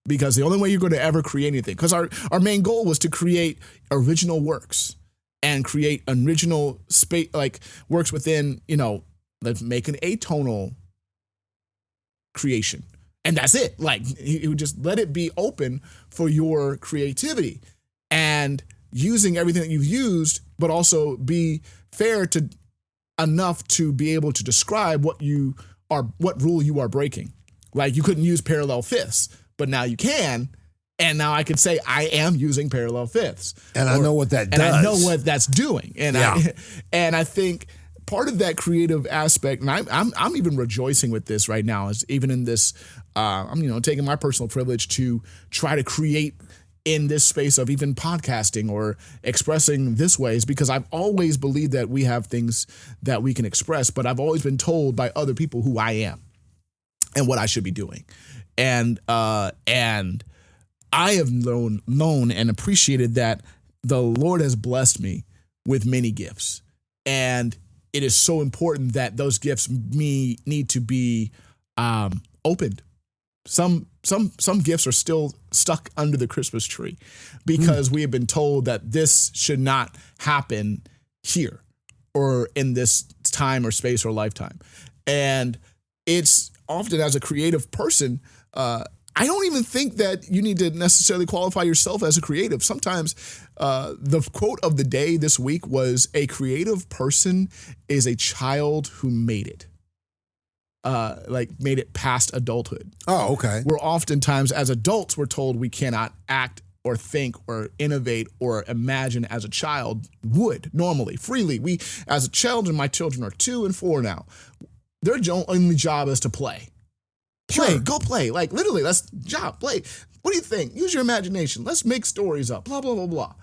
Because the only way you're going to ever create anything, because our main goal was to create original works and create original space, like works within, let's make an atonal creation. And that's it. Like, he would just let it be open for your creativity and using everything that you've used, but also be fair to enough to be able to describe what rule you are breaking. Like, you couldn't use parallel fifths, but now you can. And now I can say I am using parallel fifths. And I know what that does. And I know what that's doing. And I think part of that creative aspect, and I'm even rejoicing with this right now, is even in this, I'm taking my personal privilege to try to create in this space of even podcasting or expressing this way, is because I've always believed that we have things that we can express, but I've always been told by other people who I am and what I should be doing. And I have known and appreciated that the Lord has blessed me with many gifts. And it is so important that those gifts need to be opened. Some gifts are still stuck under the Christmas tree because we have been told that this should not happen here or in this time or space or lifetime. And it's often, as a creative person, I don't even think that you need to necessarily qualify yourself as a creative. Sometimes the quote of the day this week was, a creative person is a child who made it. Made it past adulthood. Oh, okay. We're oftentimes, as adults, we're told we cannot act or think or innovate or imagine as a child would normally, freely. We, as a child, and my children are 2 and 4 now, their only job is to play. Play, go play. Like, literally, that's job, play. What do you think? Use your imagination. Let's make stories up, blah, blah, blah, blah.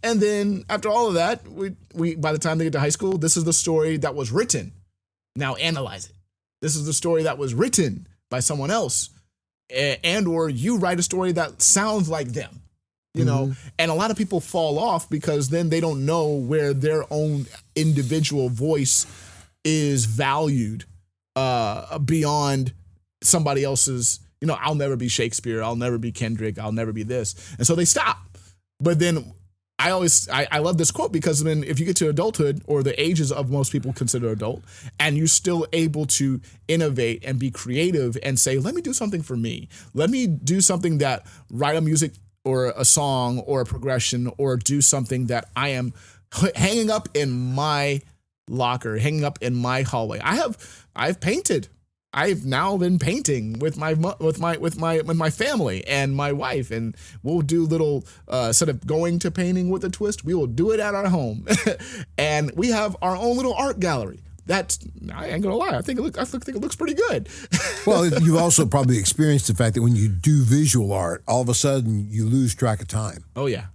And then after all of that, we by the time they get to high school, this is the story that was written. Now analyze it. This is the story that was written by someone else. And or you write a story that sounds like them, you know? And a lot of people fall off because then they don't know where their own individual voice is valued beyond somebody else's. I'll never be Shakespeare, I'll never be Kendrick, I'll never be this. And so they stop. But then I love this quote, because then if you get to adulthood, or the ages of most people consider adult, and you're still able to innovate and be creative and say, let me do something for me. Let me do something that write a music or a song or a progression, or do something that I am hanging up in my locker hanging up in my hallway. I've painted. I've now been painting with my family and my wife, and we'll do little sort of going to painting with a twist. We will do it at our home, and we have our own little art gallery. That's, I ain't gonna lie, I think it looks pretty good. Well, you've also probably experienced the fact that when you do visual art, all of a sudden you lose track of time. Oh yeah.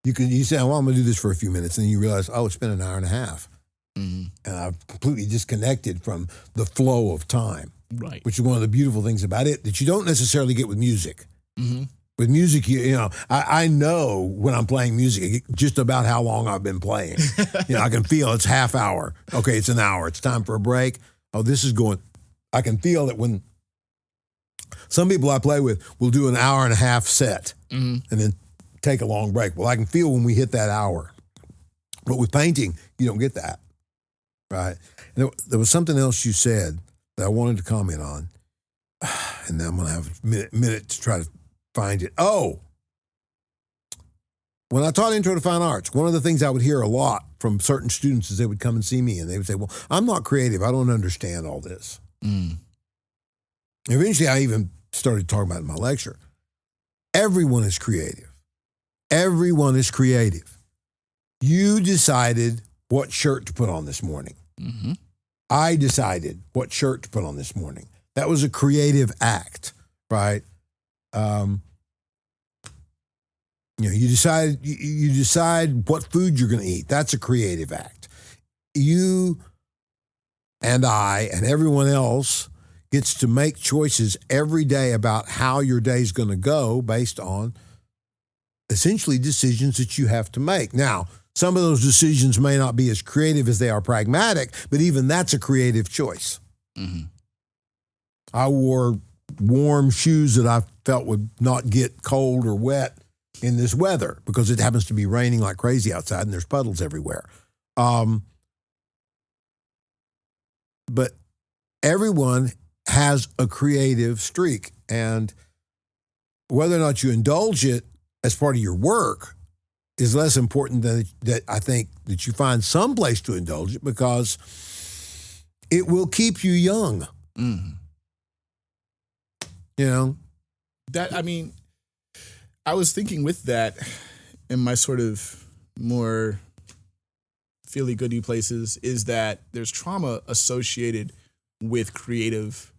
You say, well, I'm gonna do this for a few minutes, and then you realize, oh, it's been an hour and a half. Mm-hmm. And I've completely disconnected from the flow of time. Right. Which is one of the beautiful things about it that you don't necessarily get with music. Mm-hmm. With music, I know when I'm playing music just about how long I've been playing. I can feel it's half hour. Okay, it's an hour. It's time for a break. Oh, this is going. I can feel that when some people I play with will do an hour and a half set and then take a long break. Well, I can feel when we hit that hour. But with painting, you don't get that, right? And there was something else you said that I wanted to comment on, and then I'm going to have a minute to try to find it. Oh, when I taught Intro to Fine Arts, one of the things I would hear a lot from certain students is they would come and see me, and they would say, well, I'm not creative. I don't understand all this. Eventually, I even started talking about it in my lecture. Everyone is creative. Everyone is creative. You decided what shirt to put on this morning. Mm-hmm. I decided what shirt to put on this morning. That was a creative act, right? You decide what food you're going to eat. That's a creative act. You and I and everyone else gets to make choices every day about how your day's going to go based on essentially decisions that you have to make. Now, some of those decisions may not be as creative as they are pragmatic, but even that's a creative choice. Mm-hmm. I wore warm shoes that I felt would not get cold or wet in this weather because it happens to be raining like crazy outside and there's puddles everywhere. But everyone has a creative streak, and whether or not you indulge it as part of your work is less important than that. I think that you find some place to indulge it because it will keep you young. Mm-hmm. I was thinking with that in my sort of more feely-goody places is that there's trauma associated with creative.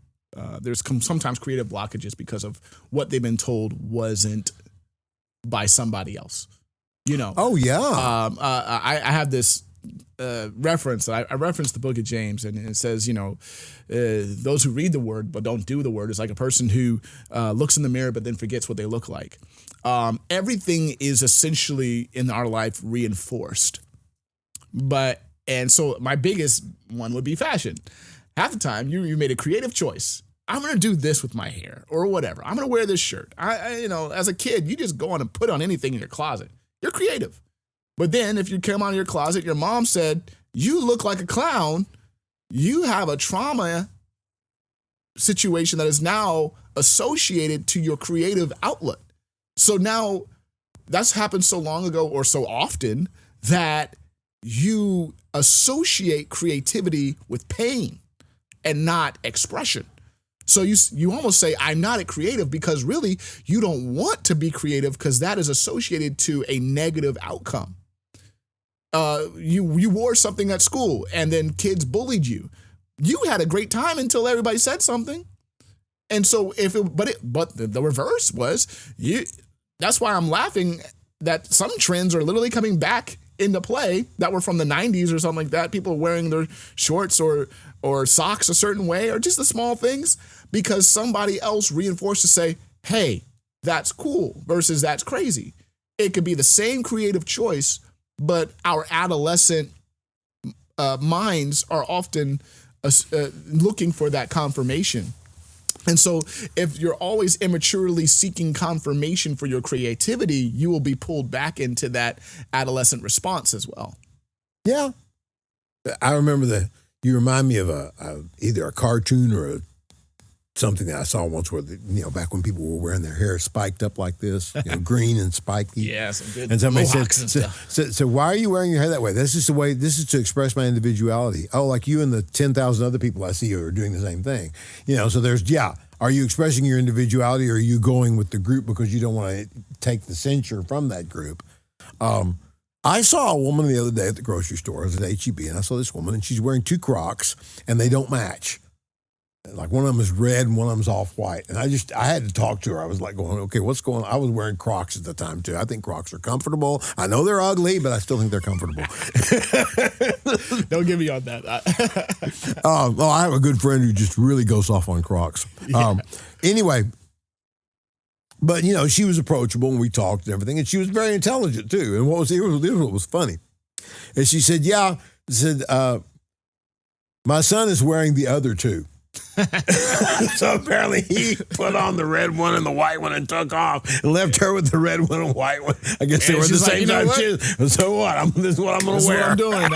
There's sometimes creative blockages because of what they've been told wasn't by somebody else. Oh, yeah. I have this reference. I referenced the book of James, and it says, those who read the word but don't do the word is like a person who looks in the mirror but then forgets what they look like. Everything is essentially in our life reinforced. And so my biggest one would be fashion. Half the time you made a creative choice. I'm going to do this with my hair or whatever. I'm going to wear this shirt. As a kid, you just go on and put on anything in your closet. You're creative. But then if you come out of your closet, your mom said, you look like a clown. You have a trauma situation that is now associated to your creative outlet. So now that's happened so long ago or so often that you associate creativity with pain and not expression. So you almost say, I'm not a creative, because really you don't want to be creative because that is associated to a negative outcome. You wore something at school and then kids bullied you. You had a great time until everybody said something. And so but the reverse was that's why I'm laughing that some trends are literally coming back into play that were from the 90s or something like that. People wearing their shorts or socks a certain way, or just the small things, because somebody else reinforced to say, hey, that's cool versus that's crazy. It could be the same creative choice, but our adolescent minds are often looking for that confirmation. And so if you're always immaturely seeking confirmation for your creativity, you will be pulled back into that adolescent response as well. Yeah. I remember you remind me of either a cartoon or something that I saw once where, back when people were wearing their hair spiked up like this, green and spiky. Yeah, some good And somebody mohawks and stuff. so why are you wearing your hair that way? This is to express my individuality. Oh, like you and the 10,000 other people I see who are doing the same thing. So there's, are you expressing your individuality or are you going with the group because you don't want to take the censure from that group? I saw a woman the other day at the grocery store. I was at H-E-B, and I saw this woman, and she's wearing 2 Crocs, and they don't match. Like one of them is red and one of them is off-white. And I had to talk to her. I was like going, okay, what's going on? I was wearing Crocs at the time too. I think Crocs are comfortable. I know they're ugly, but I still think they're comfortable. Don't get me on that. I have a good friend who just really goes off on Crocs. Yeah. Anyway, but she was approachable and we talked and everything. And she was very intelligent too. And what was funny is she said, my son is wearing the other 2. So apparently he put on the red one and the white one and took off and left her with the red one and white one. I guess they were the same time. So what? This is what I'm going to wear. What I'm doing.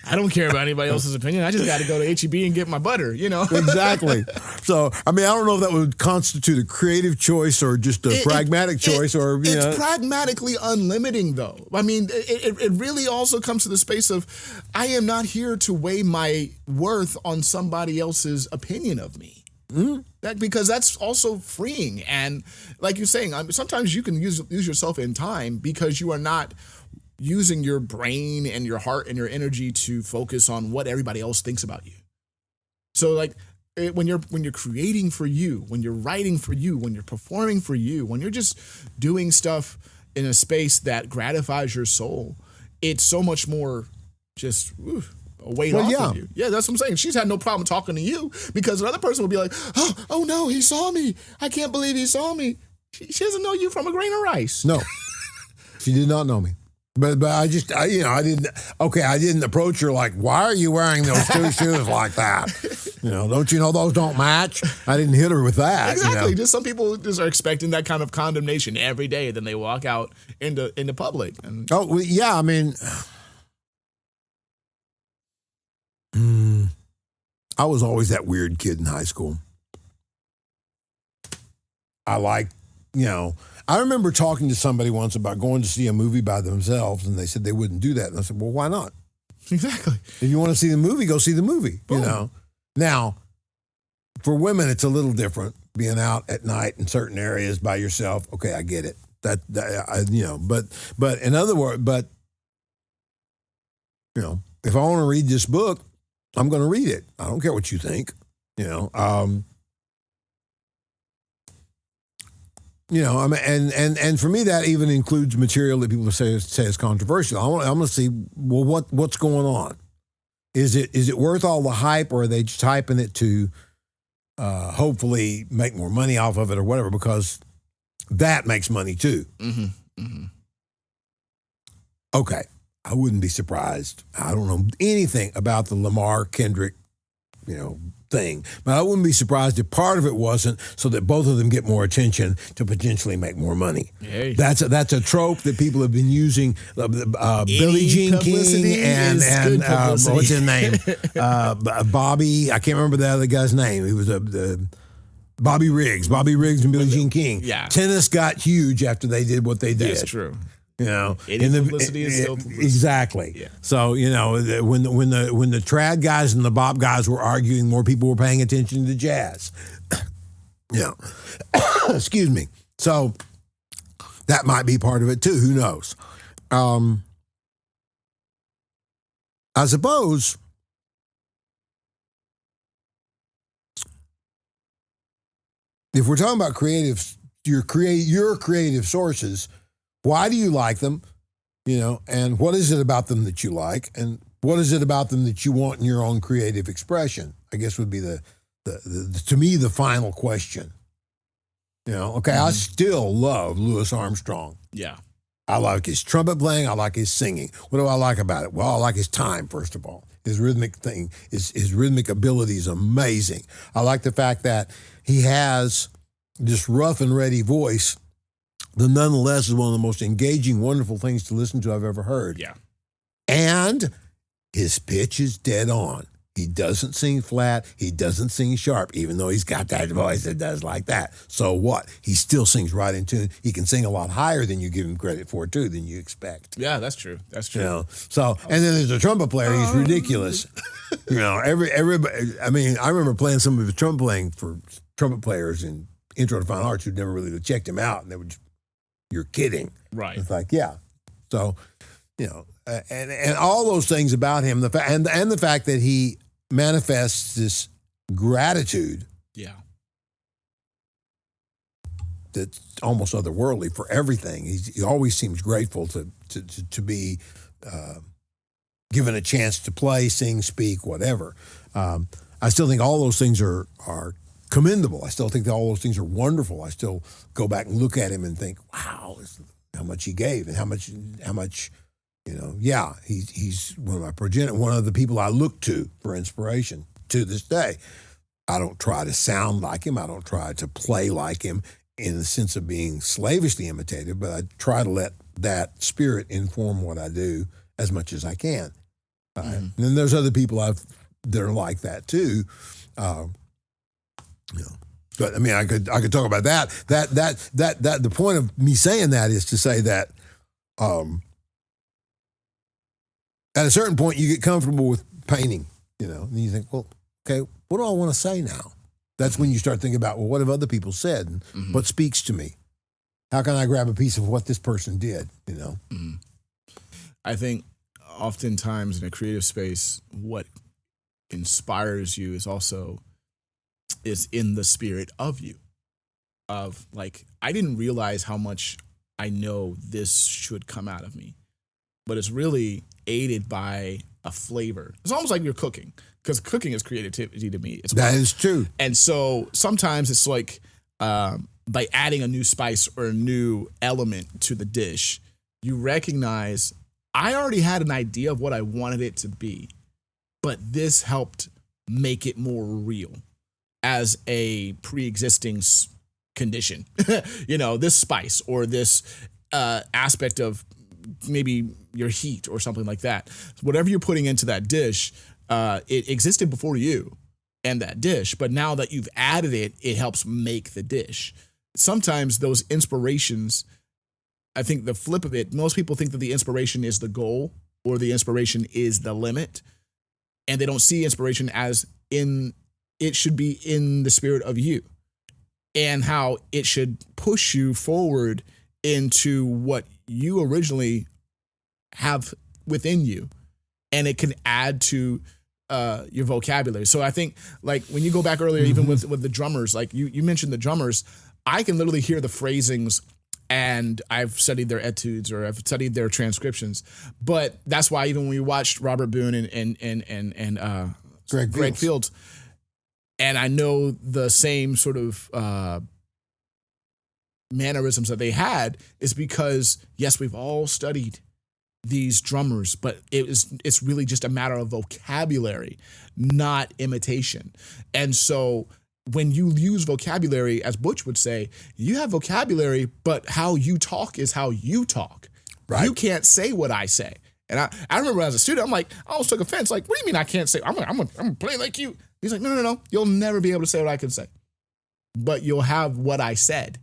I don't care about anybody else's opinion. I just got to go to H-E-B and get my butter, Exactly. So, I don't know if that would constitute a creative choice or just a pragmatic choice. It's pragmatically unlimiting, though. It really also comes to the space of, I am not here to weigh my worth on somebody else's opinion of me. Mm-hmm. Because that's also freeing. And like you're saying, sometimes you can use yourself in time because you are not using your brain and your heart and your energy to focus on what everybody else thinks about you. So like when you're creating for you, when you're writing for you, when you're performing for you, when you're just doing stuff in a space that gratifies your soul, it's so much more just a weight off of you. Yeah, that's what I'm saying. She's had no problem talking to you because another person would be like, oh no, he saw me. I can't believe he saw me. She doesn't know you from a grain of rice. No, she did not know me. But I didn't approach her like, why are you wearing those 2 shoes like that? Don't you know those don't match? I didn't hit her with that. Exactly. Just some people just are expecting that kind of condemnation every day. Then they walk out into public. And I was always that weird kid in high school. I remember talking to somebody once about going to see a movie by themselves, and they said they wouldn't do that. And I said, well, why not? Exactly. If you want to see the movie, go see the movie. Boom. Now, for women, it's a little different. Being out at night in certain areas by yourself. Okay, I get it. But in other words, if I want to read this book, I'm going to read it. I don't care what you think. And for me, that even includes material that people say is controversial. I'm going to see, well, what's going on? Is it worth all the hype, or are they just hyping it to hopefully make more money off of it or whatever? Because that makes money too. Mm-hmm. Mm-hmm. Okay, I wouldn't be surprised. I don't know anything about the Lamar Kendrick, thing. But I wouldn't be surprised if part of it wasn't so that both of them get more attention to potentially make more money. Hey. That's a trope that people have been using. Billie Jean King and what's his name? Bobby. I can't remember the other guy's name. He was Bobby Riggs. Bobby Riggs and Billie Jean King. Yeah. Tennis got huge after they did what they did. That's true. Publicity is still publicity. Exactly. Yeah. So when the trad guys and the bop guys were arguing, more people were paying attention to jazz. Excuse me. So that might be part of it too. Who knows? I suppose if we're talking about your creative sources. Why do you like them? And what is it about them that you like? And what is it about them that you want in your own creative expression? I guess would be the to me, the final question. I still love Louis Armstrong. Yeah. I like his trumpet playing. I like his singing. What do I like about it? Well, I like his time, first of all. His rhythmic thing, his rhythmic ability is amazing. I like the fact that he has this rough and ready voice that nonetheless is one of the most engaging, wonderful things to listen to I've ever heard. Yeah. And his pitch is dead on. He doesn't sing flat. He doesn't sing sharp, even though he's got that voice that does like that. So what? He still sings right in tune. He can sing a lot higher than you give him credit for, too, than you expect. Yeah, that's true. That's true. You know, so, and then there's a trumpet player. He's ridiculous. You know, everybody. I mean, I remember playing some of his trumpet playing for trumpet players in Intro to Fine Arts who'd never really checked him out, and they would, you're kidding, Right. It's like, yeah. So, you know, and all those things about him, the fact that he manifests this gratitude Yeah. that's almost otherworldly for everything. He always seems grateful to be given a chance to play, sing, speak, whatever. I still think all those things are commendable. I still think that all those things are wonderful. I still go back and look at him and think, wow, how much he gave and how much, you know, yeah, he's one of the people I look to for inspiration to this day. I don't try to sound like him. I don't try to play like him in the sense of being slavishly imitated, but I try to let that spirit inform what I do as much as I can. And then there's other people that are like that too. You know, but I mean, I could talk about that. That the point of me saying that is to say that at a certain point you get comfortable with painting, you know, and you think, well, okay, what do I want to say now? That's when you start thinking about, well, what have other people said? And what speaks to me? How can I grab a piece of what this person did, you know? I think oftentimes in a creative space, what inspires you is in the spirit of you. Of like, I didn't realize how much I know this should come out of me, but it's really aided by a flavor. It's almost like you're cooking, because cooking is creativity to me. That is true. And so sometimes it's like by adding a new spice or a new element to the dish, you recognize I already had an idea of what I wanted it to be, but this helped make it more real as a pre-existing condition. You know, this spice or this aspect of maybe your heat or something like that. Whatever you're putting into that dish, it existed before you and that dish, but now that you've added it, it helps make the dish. Sometimes those inspirations, I think the flip of it, most people think that the inspiration is the goal or the inspiration is the limit, and they don't see inspiration as it should be in the spirit of you and how it should push you forward into what you originally have within you, and it can add to your vocabulary. So I think, like, when you go back earlier, even with the drummers, like you mentioned the drummers, I can literally hear the phrasings, and I've studied their etudes or I've studied their transcriptions. But that's why even when we watched Robert Boone and Greg Fields, and I know the same sort of mannerisms that they had, is because, yes, we've all studied these drummers, but it's really just a matter of vocabulary, not imitation. And so when you use vocabulary, as Butch would say, you have vocabulary, but how you talk is how you talk. Right. You can't say what I say. And I remember as a student, I'm like, I almost took offense. Like, what do you mean I can't say? I'm gonna play like you. He's like, no. You'll never be able to say what I can say. But you'll have what I said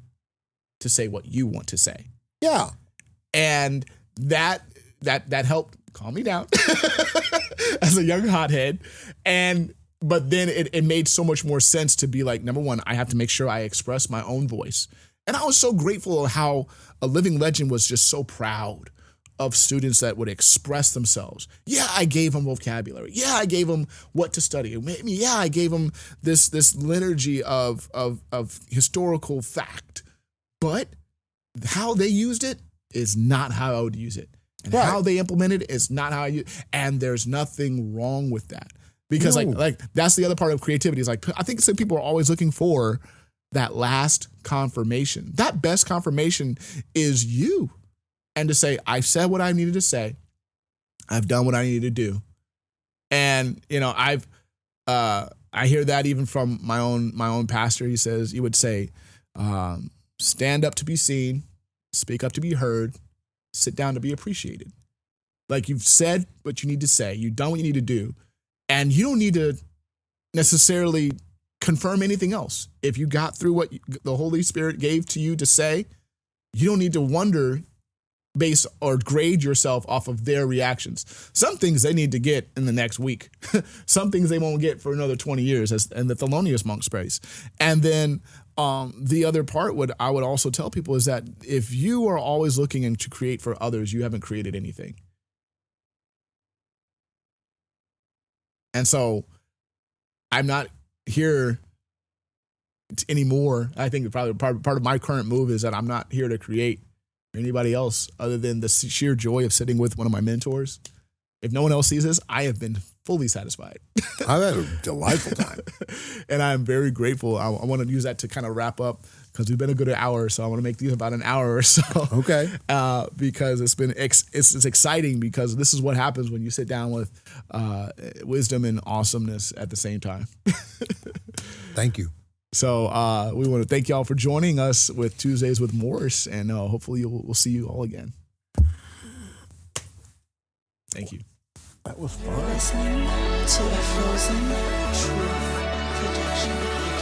to say what you want to say. Yeah. And that helped calm me down as a young hothead. But then it made so much more sense to be like, number one, I have to make sure I express my own voice. And I was so grateful how a living legend was just so proud of students that would express themselves. Yeah, I gave them vocabulary. Yeah, I gave them what to study. Yeah, I gave them this liturgy of historical fact. But how they used it is not how I would use it. And how they implemented it is not how I use it. And there's nothing wrong with that. Because like that's the other part of creativity, is like, I think some people are always looking for that last confirmation. That best confirmation is you. And to say, I've said what I needed to say. I've done what I needed to do. And, you know, I hear that even from my own pastor. He would say, stand up to be seen, speak up to be heard, sit down to be appreciated. Like, you've said what you need to say. You've done what you need to do. And you don't need to necessarily confirm anything else. If you got through what the Holy Spirit gave to you to say, you don't need to wonder based or grade yourself off of their reactions. Some things they need to get in the next week. Some things they won't get for another 20 years, and the Thelonious Monk prays. And then the other part, what I would also tell people is that if you are always looking to create for others, you haven't created anything. And so I'm not here anymore. I think probably part of my current move is that I'm not here to create anybody else other than the sheer joy of sitting with one of my mentors. If no one else sees this, I have been fully satisfied. I've had a delightful time. And I'm very grateful. I want to use that to kind of wrap up because we've been a good hour. So I want to make these about an hour or so. Okay. Because it's exciting because this is what happens when you sit down with wisdom and awesomeness at the same time. Thank you. So we want to thank y'all for joining us with Tuesdays with Morris, and hopefully we'll see you all again. Thank you. That was fun. Listening to a frozen truth production.